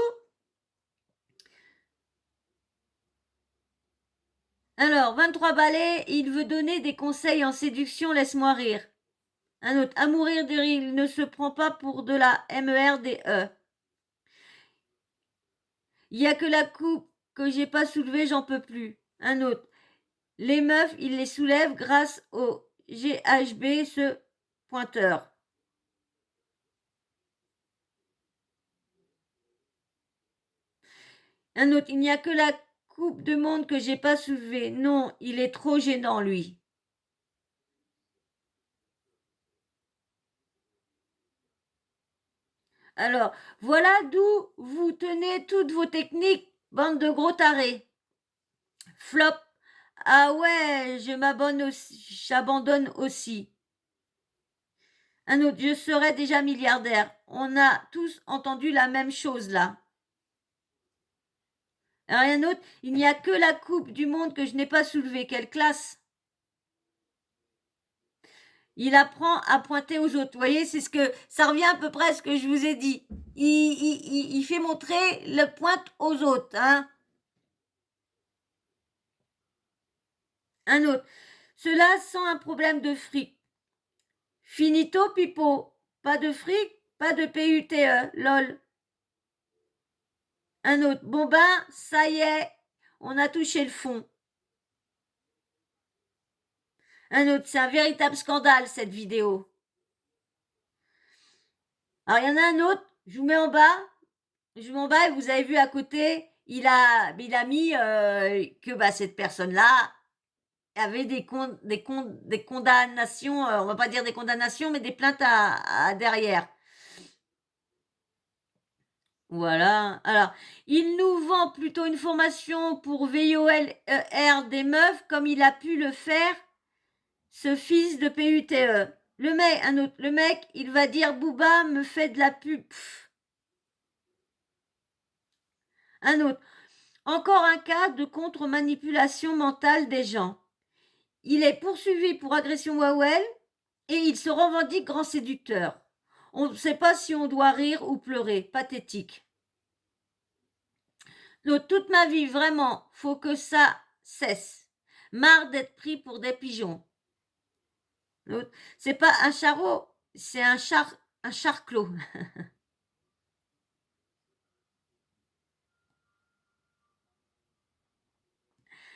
Alors, 23 balais, il veut donner des conseils en séduction, laisse-moi rire. Un autre, à mourir de rire, il ne se prend pas pour de la MERDE. Il n'y a que la coupe que j'ai pas soulevée, j'en peux plus. Un autre, les meufs, il les soulève grâce au GHB, ce pointeur. Un autre, il n'y a que la coupe de monde que j'ai pas soulevée. Non, il est trop gênant, lui. Alors, voilà d'où vous tenez toutes vos techniques, bande de gros tarés. Flop. Ah ouais, j'abandonne aussi. Un autre, je serai déjà milliardaire. On a tous entendu la même chose là. Rien d'autre, il n'y a que la Coupe du Monde que je n'ai pas soulevée. Quelle classe! Il apprend à pointer aux autres. Vous voyez, c'est ce que ça revient à peu près à ce que je vous ai dit. Il fait montrer le pointe aux autres. Hein. Un autre. Cela sans un problème de fric. Finito pipo. Pas de fric, pas de PUTE. Lol. Un autre. Bon ben, ça y est, on a touché le fond. Un autre. C'est un véritable scandale, cette vidéo. Alors, il y en a un autre. Je vous mets en bas. Je vous mets en bas et vous avez vu à côté, il a mis que cette personne-là avait des condamnations, on va pas dire des condamnations, mais des plaintes à derrière. Voilà. Alors, il nous vend plutôt une formation pour VIOLR des meufs, comme il a pu le faire, ce fils de PUTE. Le mec, il va dire Booba me fait de la pub. Un autre. Encore un cas de contre-manipulation mentale des gens. Il est poursuivi pour agression Wawel et il se revendique grand séducteur. On ne sait pas si on doit rire ou pleurer. Pathétique. Donc, toute ma vie, vraiment, faut que ça cesse. Marre d'être pris pour des pigeons. C'est pas un charreau, c'est un charclos.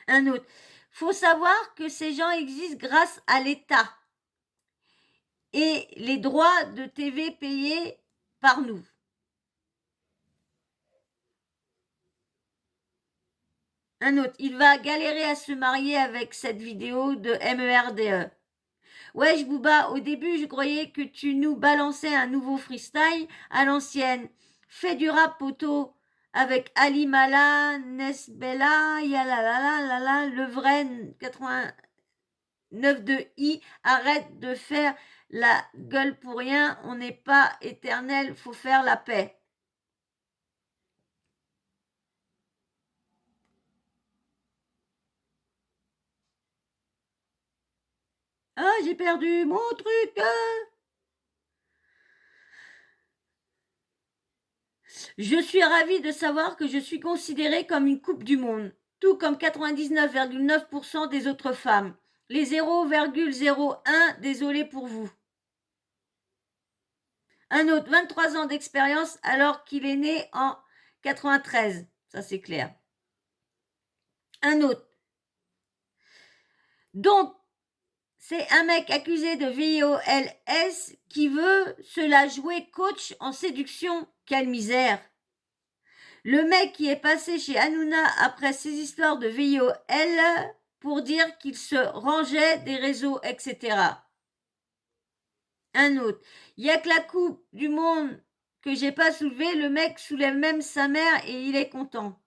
Un autre. Faut savoir que ces gens existent grâce à l'État et les droits de TV payés par nous. Un autre. Il va galérer à se marier avec cette vidéo de MERDE. Wesh Booba, au début je croyais que tu nous balançais un nouveau freestyle à l'ancienne. Fais du rap poteau avec Ali Mala, Nesbella, Yalalala, le vrai 89 de I. Arrête de faire la gueule pour rien, on n'est pas éternel, faut faire la paix. Ah, j'ai perdu mon truc. Je suis ravie de savoir que je suis considérée comme une coupe du monde, tout comme 99,9% des autres femmes. Les 0,01, désolé pour vous. Un autre, 23 ans d'expérience alors qu'il est né en 93. Ça, c'est clair. Un autre. Donc, c'est un mec accusé de VIOLS qui veut se la jouer coach en séduction. Quelle misère! Le mec qui est passé chez Hanouna après ces histoires de VIOL pour dire qu'il se rangeait des réseaux, etc. Un autre. Il n'y a que la Coupe du Monde que j'ai pas soulevée. Le mec soulève même sa mère et il est content.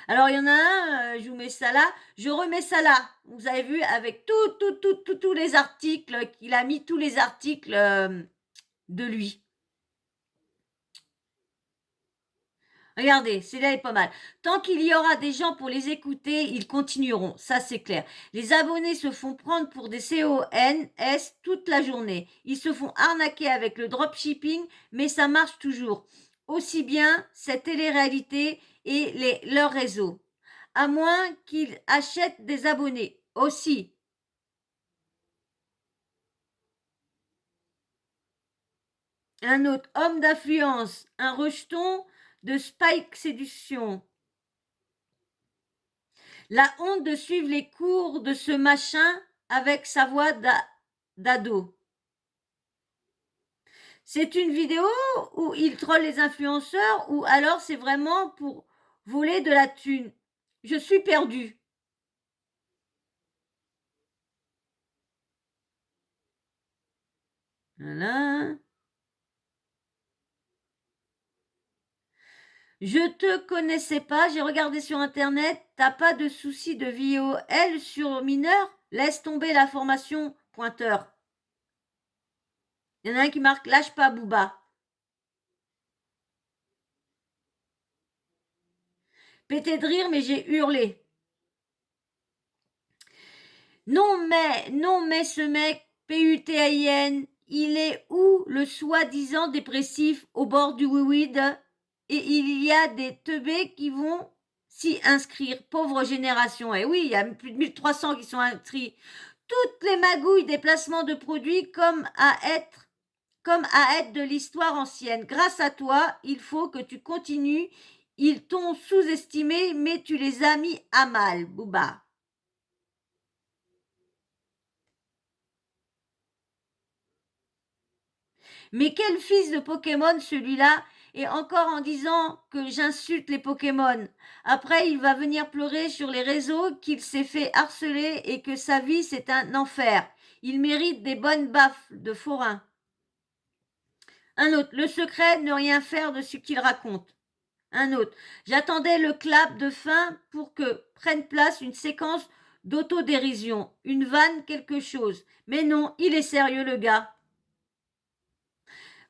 Alors, il y en a un, je vous mets ça là, je remets ça là. Vous avez vu, avec tous les articles, qu'il a mis tous les articles de lui. Regardez, celui-là est pas mal. Tant qu'il y aura des gens pour les écouter, ils continueront. Ça, c'est clair. Les abonnés se font prendre pour des CONS toute la journée. Ils se font arnaquer avec le dropshipping, mais ça marche toujours. Aussi bien cette télé-réalité et leurs réseaux. À moins qu'ils achètent des abonnés aussi. Un autre homme d'influence, un rejeton de Spike Séduction. La honte de suivre les cours de ce machin avec sa voix d'ado. C'est une vidéo où il troll les influenceurs ou alors c'est vraiment pour voler de la thune. Je suis perdue. Voilà. Je te connaissais pas, j'ai regardé sur internet, t'as pas de souci de VIOL sur mineur? Laisse tomber la formation pointeur. Il y en a un qui marque « Lâche pas, Booba ». Pété de rire, mais j'ai hurlé. Non, mais ce mec, PUTAIN, il est où le soi-disant dépressif au bord du weed? Et il y a des teubés qui vont s'y inscrire. Pauvre génération. Et oui, il y a plus de 1300 qui sont inscrits. Toutes les magouilles des placements de produits comme à être de l'histoire ancienne. Grâce à toi, il faut que tu continues. Ils t'ont sous-estimé, mais tu les as mis à mal, Booba. Mais quel fils de Pokémon celui-là, et encore en disant que j'insulte les Pokémon. Après, il va venir pleurer sur les réseaux qu'il s'est fait harceler et que sa vie c'est un enfer. Il mérite des bonnes baffes de forain. Un autre, le secret, ne rien faire de ce qu'il raconte. Un autre, j'attendais le clap de fin pour que prenne place une séquence d'autodérision, une vanne, quelque chose. Mais non, il est sérieux le gars.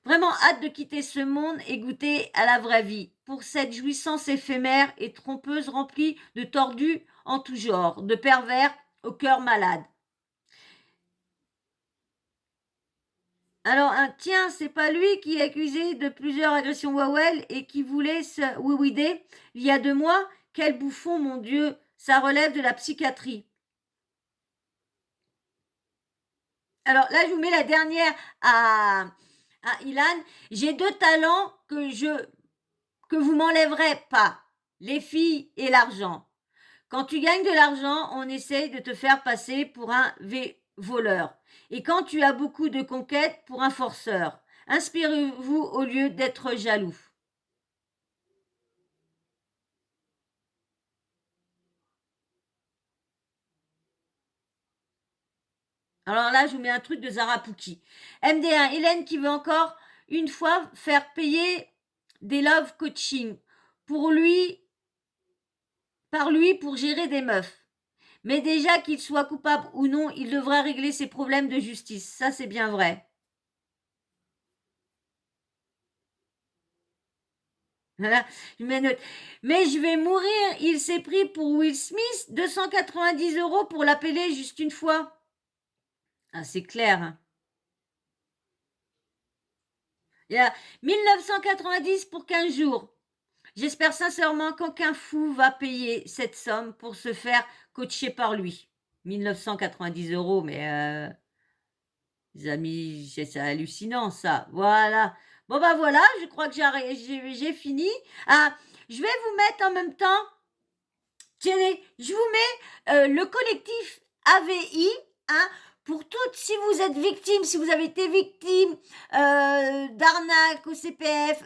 Vraiment hâte de quitter ce monde et goûter à la vraie vie. Pour cette jouissance éphémère et trompeuse remplie de tordus en tout genre, de pervers au cœur malade. Alors, tiens, c'est pas lui qui est accusé de plusieurs agressions Wawel et qui voulait se wiwider il y a 2 mois? Quel bouffon, mon Dieu, ça relève de la psychiatrie. Alors là, je vous mets la dernière à Ilan. J'ai 2 talents que vous m'enlèverez pas. Les filles et l'argent. Quand tu gagnes de l'argent, on essaye de te faire passer pour un voleur. Et quand tu as beaucoup de conquêtes, pour un forceur. Inspirez-vous au lieu d'être jaloux. Alors là, je vous mets un truc de Zara Pouki. MD1, Hélène qui veut encore une fois faire payer des love coaching par lui pour gérer des meufs. Mais déjà qu'il soit coupable ou non, il devra régler ses problèmes de justice. Ça, c'est bien vrai. Voilà, je mets note. Mais je vais mourir. Il s'est pris pour Will Smith 290 € pour l'appeler juste une fois. Ah, c'est clair. Hein. Il y a 1990 pour 15 jours. J'espère sincèrement qu'aucun fou va payer cette somme pour se faire coacher par lui. 1990 €, mais les amis, c'est hallucinant ça. Voilà. Bon bah voilà, je crois que j'ai fini. Ah, je vais vous mettre en même temps. Tenez, je vous mets le collectif AVI, hein, pour toutes, si vous êtes victime, si vous avez été victime d'arnaque au CPF,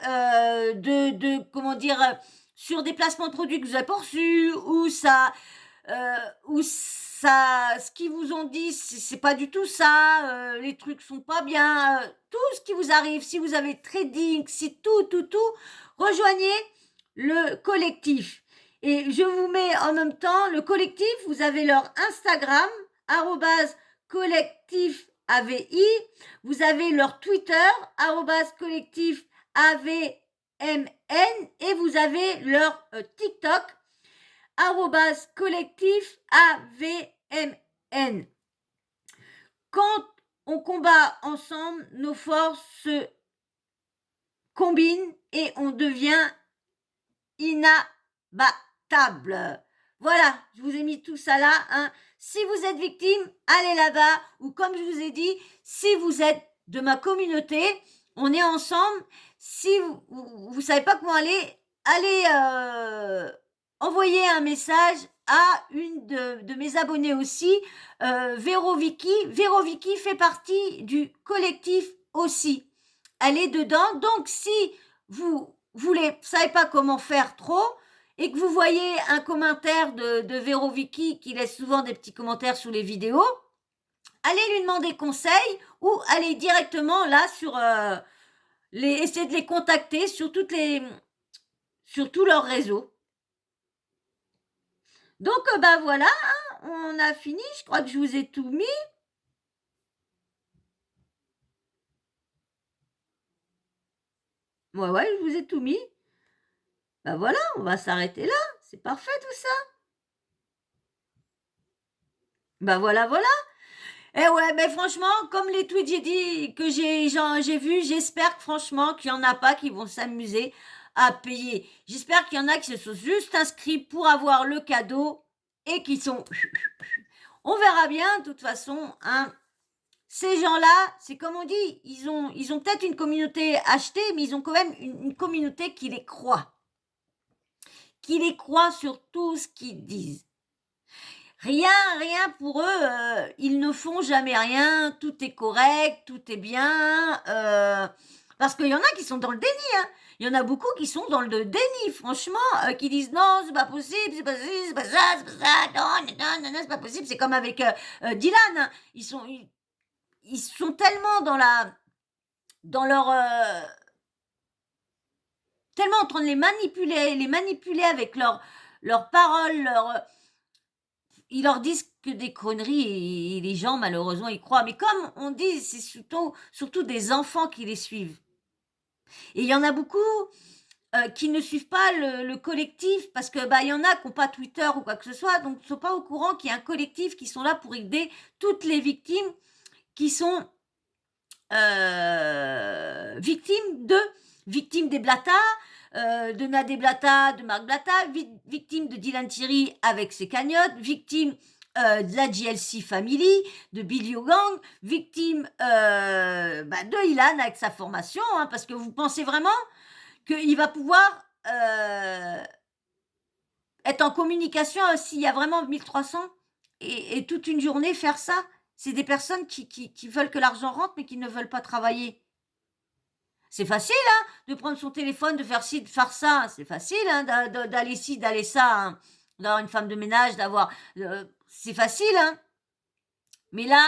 sur des placements de produits que vous avez pas reçus, ou ce qu'ils vous ont dit, c'est pas du tout ça, les trucs sont pas bien, tout ce qui vous arrive, si vous avez trading, si tout, rejoignez le collectif. Et je vous mets en même temps le collectif, vous avez leur Instagram, @collectif-AVI, vous avez leur Twitter, @collectif-AVMN, et vous avez leur TikTok, @collectif-AVMN. Quand on combat ensemble, nos forces se combinent et on devient inabattable. Voilà, je vous ai mis tout ça là. Hein. Si vous êtes victime, allez là-bas. Ou comme je vous ai dit, si vous êtes de ma communauté, on est ensemble. Si vous ne savez pas comment allez envoyer un message à une de mes abonnés aussi, Véro Vicky. Véro Vicky fait partie du collectif aussi. Elle est dedans. Donc, si vous savez pas comment faire trop, et que vous voyez un commentaire de Véro Vicky qui laisse souvent des petits commentaires sous les vidéos, allez lui demander conseil ou allez directement là sur essayer de les contacter sur tous leurs réseaux. Donc voilà, hein, on a fini, je crois que je vous ai tout mis. Ouais, je vous ai tout mis. Bah voilà, on va s'arrêter là. C'est parfait tout ça. Bah voilà. Eh ouais, mais franchement, comme les tweets j'ai dit que j'ai vu, j'espère que franchement qu'il y en a pas qui vont s'amuser à payer. J'espère qu'il y en a qui se sont juste inscrits pour avoir le cadeau et qui sont. On verra bien, de toute façon, hein. Ces gens-là, c'est comme on dit, ils ont peut-être une communauté achetée, mais ils ont quand même une communauté qui les croit sur tout ce qu'ils disent. Rien pour eux, ils ne font jamais rien, tout est correct, tout est bien, parce qu'il y en a qui sont dans le déni, hein. Il y en a beaucoup qui sont dans le déni, franchement, qui disent non, c'est pas possible, c'est pas ça, non, c'est pas possible. C'est comme avec Dylan, hein. Ils sont tellement dans leur tellement en train de les manipuler avec leurs paroles, ils leur disent que des conneries et les gens, malheureusement, y croient. Mais comme on dit, c'est surtout des enfants qui les suivent. Et il y en a beaucoup qui ne suivent pas le collectif parce que il y en a qui n'ont pas Twitter ou quoi que ce soit, donc ne sont pas au courant qu'il y a un collectif qui sont là pour aider toutes les victimes qui sont victimes des Blata, de Nadé Blata, de Marc Blata, victime de Dylan Thierry avec ses cagnottes, victime de la GLC Family, de Billy Gang, victime de Ilan avec sa formation, hein, parce que vous pensez vraiment qu'il va pouvoir être en communication s'il y a vraiment 1300 et toute une journée faire ça. C'est des personnes qui veulent que l'argent rentre mais qui ne veulent pas travailler. C'est facile, hein, de prendre son téléphone, de faire ci, de faire ça. C'est facile, hein, d'aller ci, d'aller ça, hein, d'avoir une femme de ménage, d'avoir... c'est facile, hein. Mais là,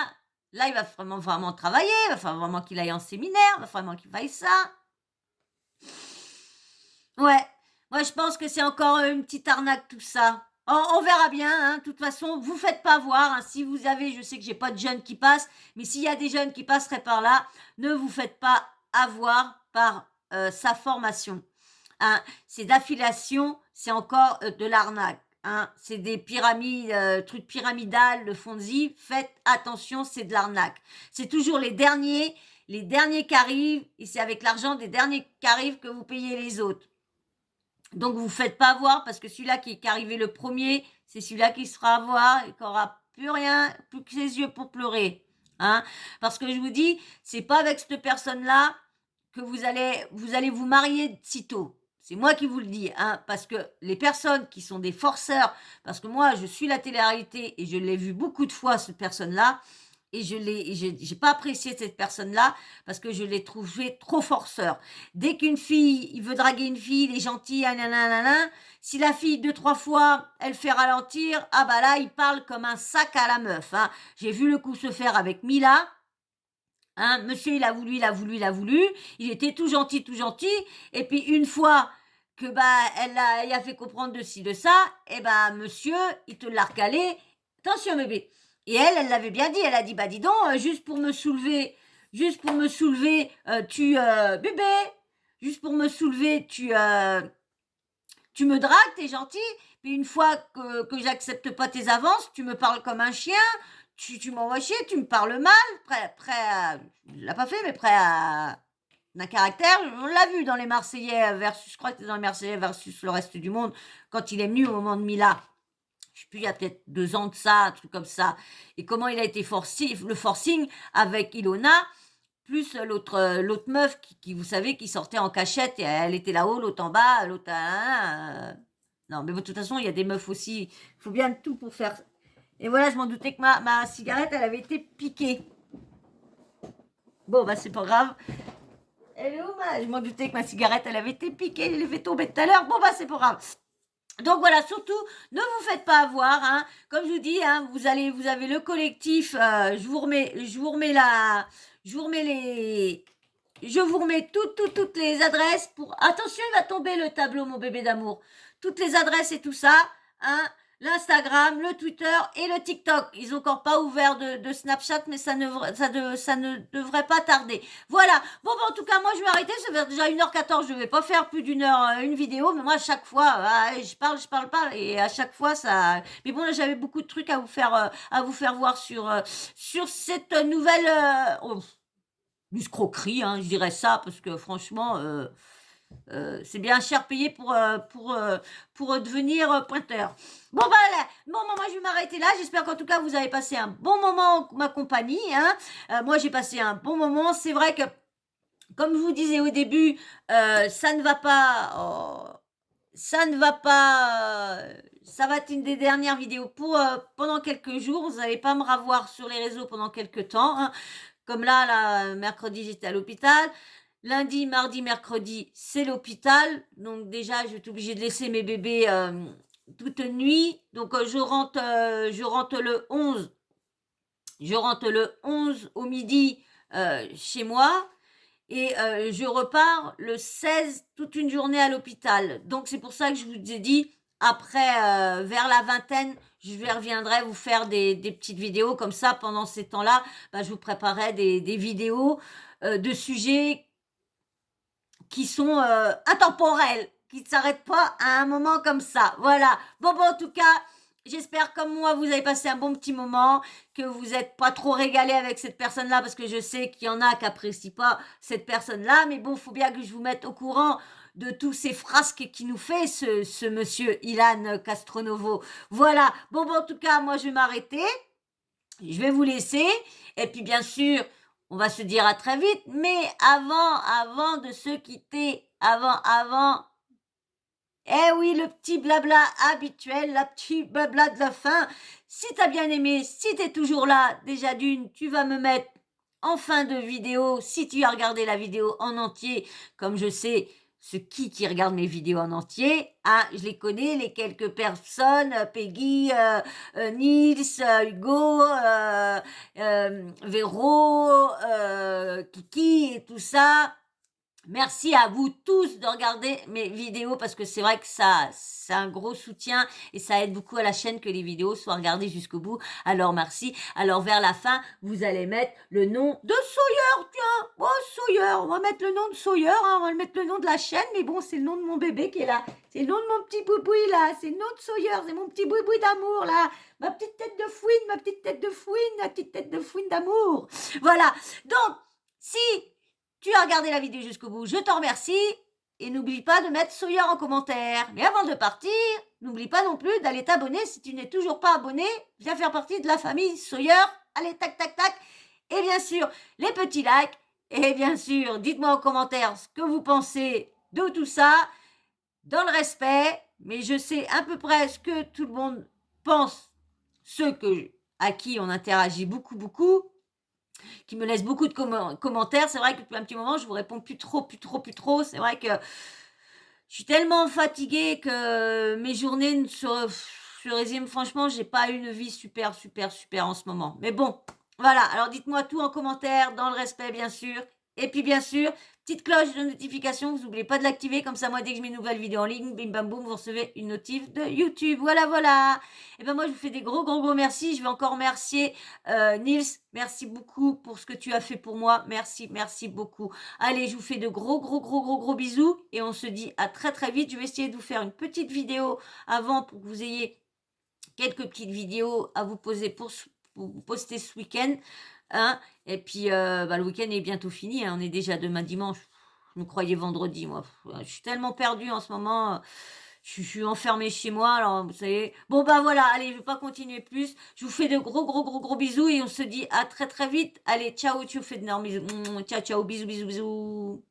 il va vraiment travailler, il va falloir vraiment qu'il aille en séminaire, il va falloir vraiment qu'il fasse ça. Ouais, moi je pense que c'est encore une petite arnaque tout ça. On verra bien, hein. De toute façon, vous faites pas voir, hein. Si vous avez, je sais que j'ai pas de jeunes qui passent, mais s'il y a des jeunes qui passeraient par là, ne vous faites pas avoir par sa formation. Hein. C'est d'affiliation, c'est encore de l'arnaque. Hein. C'est des pyramides, trucs pyramidales, le Fonzi. Faites attention, c'est de l'arnaque. C'est toujours les derniers qui arrivent, et c'est avec l'argent des derniers qui arrivent que vous payez les autres. Donc, vous ne faites pas voir parce que celui-là qui est arrivé le premier, c'est celui-là qui sera à voir et qui n'aura plus rien, plus que ses yeux pour pleurer. Hein, parce que je vous dis, c'est pas avec cette personne-là que vous allez vous marier sitôt. C'est moi qui vous le dis, hein, parce que les personnes qui sont des forceurs, parce que moi, je suis la télé-réalité et je l'ai vu beaucoup de fois, cette personne-là, et j'ai pas apprécié cette personne-là parce que je l'ai trouvé trop forceur. Dès qu'une fille, il veut draguer une fille, il est gentil, nanana, si la fille 2-3 fois, elle fait ralentir, ah bah là, il parle comme un sac à la meuf. Hein. J'ai vu le coup se faire avec Mila. Hein, monsieur, il a voulu. Il était tout gentil. Et puis une fois que elle a fait comprendre de ci, de ça, et monsieur, il te l'a recalé. Attention bébé. Et elle l'avait bien dit. Elle a dit dis donc, juste pour me soulever, bébé, juste pour me soulever, tu me dragues, t'es gentil. Puis une fois que j'accepte pas tes avances, tu me parles comme un chien. Tu m'envoies chier, tu me parles mal, prêt à... Je l'ai pas fait, mais prêt à... d'un caractère. On l'a vu dans les Marseillais versus... Je crois que c'était dans les Marseillais versus le reste du monde, quand il est venu au moment de Mila. Je sais plus, il y a peut-être 2 ans de ça, un truc comme ça. Et comment il a été le forcing avec Ilona, plus l'autre meuf qui, vous savez, qui sortait en cachette, et elle était là-haut, l'autre en bas, l'autre... Non, mais de toute façon, il y a des meufs aussi. Il faut bien tout pour faire... Et voilà, je m'en doutais que ma cigarette, elle avait été piquée. Bon, c'est pas grave. Elle est où, je m'en doutais que ma cigarette, elle avait été piquée. Je l'ai fait tomber tout à l'heure. Bon, c'est pas grave. Donc voilà, surtout, ne vous faites pas avoir. Hein. Comme je vous dis, hein, vous avez le collectif. Je vous remets toutes les adresses pour... Attention, il va tomber le tableau, mon bébé d'amour. Toutes les adresses et tout ça. Hein. l'Instagram, le Twitter et le TikTok. Ils n'ont encore pas ouvert de Snapchat, mais ça ne devrait pas tarder. Voilà. Bon, en tout cas, moi, je vais arrêter. Ça fait déjà 1h14. Je ne vais pas faire plus d'une heure une vidéo. Mais moi, à chaque fois, je parle pas. Et à chaque fois, ça... Mais bon, là, j'avais beaucoup de trucs à vous faire voir sur cette nouvelle... escroquerie, hein, je dirais ça, parce que franchement... c'est bien cher payé pour devenir pointeur. Bon, moi je vais m'arrêter là. J'espère qu'en tout cas vous avez passé un bon moment en ma compagnie. Hein. Moi j'ai passé un bon moment. C'est vrai que, comme je vous disais au début, ça ne va pas. Ça va être une des dernières vidéos pendant quelques jours. Vous n'allez pas me revoir sur les réseaux pendant quelques temps. Hein. Comme là, mercredi, j'étais à l'hôpital. Lundi, mardi, mercredi, c'est l'hôpital. Donc déjà, je vais être obligée de laisser mes bébés toute nuit. Donc je rentre le 11. Je rentre le 11 au midi chez moi. Et je repars le 16, toute une journée à l'hôpital. Donc c'est pour ça que je vous ai dit, après, vers la vingtaine, je reviendrai vous faire des petites vidéos. Comme ça, pendant ces temps-là, je vous préparerai des vidéos de sujets qui sont intemporels, qui ne s'arrêtent pas à un moment comme ça. Voilà. Bon, en tout cas, j'espère comme moi, vous avez passé un bon petit moment, que vous n'êtes pas trop régalé avec cette personne-là, parce que je sais qu'il y en a qui n'apprécient pas cette personne-là. Mais bon, il faut bien que je vous mette au courant de tous ces frasques qu'il nous fait, ce monsieur Ilan Castronovo. Voilà. Bon, en tout cas, moi, je vais m'arrêter. Je vais vous laisser. Et puis, bien sûr... on va se dire à très vite, mais avant de se quitter, oui, le petit blabla habituel, la petite blabla de la fin. Si t'as bien aimé, si t'es toujours là, déjà d'une, tu vas me mettre en fin de vidéo, si tu as regardé la vidéo en entier, comme je sais ceux qui regardent mes vidéos en entier, je les connais, les quelques personnes, Peggy, Nils, Hugo, Véro, Kiki et tout ça. Merci à vous tous de regarder mes vidéos, parce que c'est vrai que ça, c'est un gros soutien et ça aide beaucoup à la chaîne que les vidéos soient regardées jusqu'au bout. Alors merci. Alors vers la fin, vous allez mettre le nom de Sawyer. Tiens, Sawyer, on va mettre le nom de Sawyer, hein, on va mettre le nom de la chaîne, mais bon, c'est le nom de mon bébé qui est là. C'est le nom de mon petit bouboui là, c'est le nom de Sawyer, c'est mon petit bouboui d'amour là. Ma petite tête de fouine, ma petite tête de fouine d'amour. Voilà. Donc, si tu as regardé la vidéo jusqu'au bout, je t'en remercie. Et n'oublie pas de mettre Sawyer en commentaire. Mais avant de partir, n'oublie pas non plus d'aller t'abonner. Si tu n'es toujours pas abonné, viens faire partie de la famille Sawyer. Allez, tac, tac, tac. Et bien sûr, les petits likes. Et bien sûr, dites-moi en commentaire ce que vous pensez de tout ça. Dans le respect. Mais je sais à peu près ce que tout le monde pense. Ceux à qui on interagit beaucoup. Qui me laisse beaucoup de commentaires. C'est vrai que depuis un petit moment, je vous réponds plus trop. C'est vrai que je suis tellement fatiguée que mes journées se résument. Franchement, j'ai pas une vie super en ce moment. Mais bon, voilà. Alors dites-moi tout en commentaire, dans le respect bien sûr. Et puis bien sûr, petite cloche de notification, vous n'oubliez pas de l'activer, comme ça moi dès que je mets une nouvelle vidéo en ligne, bim bam boum, vous recevez une notif de YouTube. Voilà. Et ben moi je vous fais des gros merci. Je vais encore remercier Nils, merci beaucoup pour ce que tu as fait pour moi. Merci beaucoup. Allez, je vous fais de gros bisous et on se dit à très vite. Je vais essayer de vous faire une petite vidéo avant pour que vous ayez quelques petites vidéos à vous poser pour vous poster ce week-end. Hein, et puis le week-end est bientôt fini, hein, on est déjà demain dimanche. Je me croyais vendredi, moi. Je suis tellement perdue en ce moment. Je suis enfermée chez moi, alors vous savez. Bon voilà, allez, je ne vais pas continuer plus. Je vous fais de gros bisous et on se dit à très vite. Allez, ciao, tu fais d'énormes bisous. Ciao, bisous.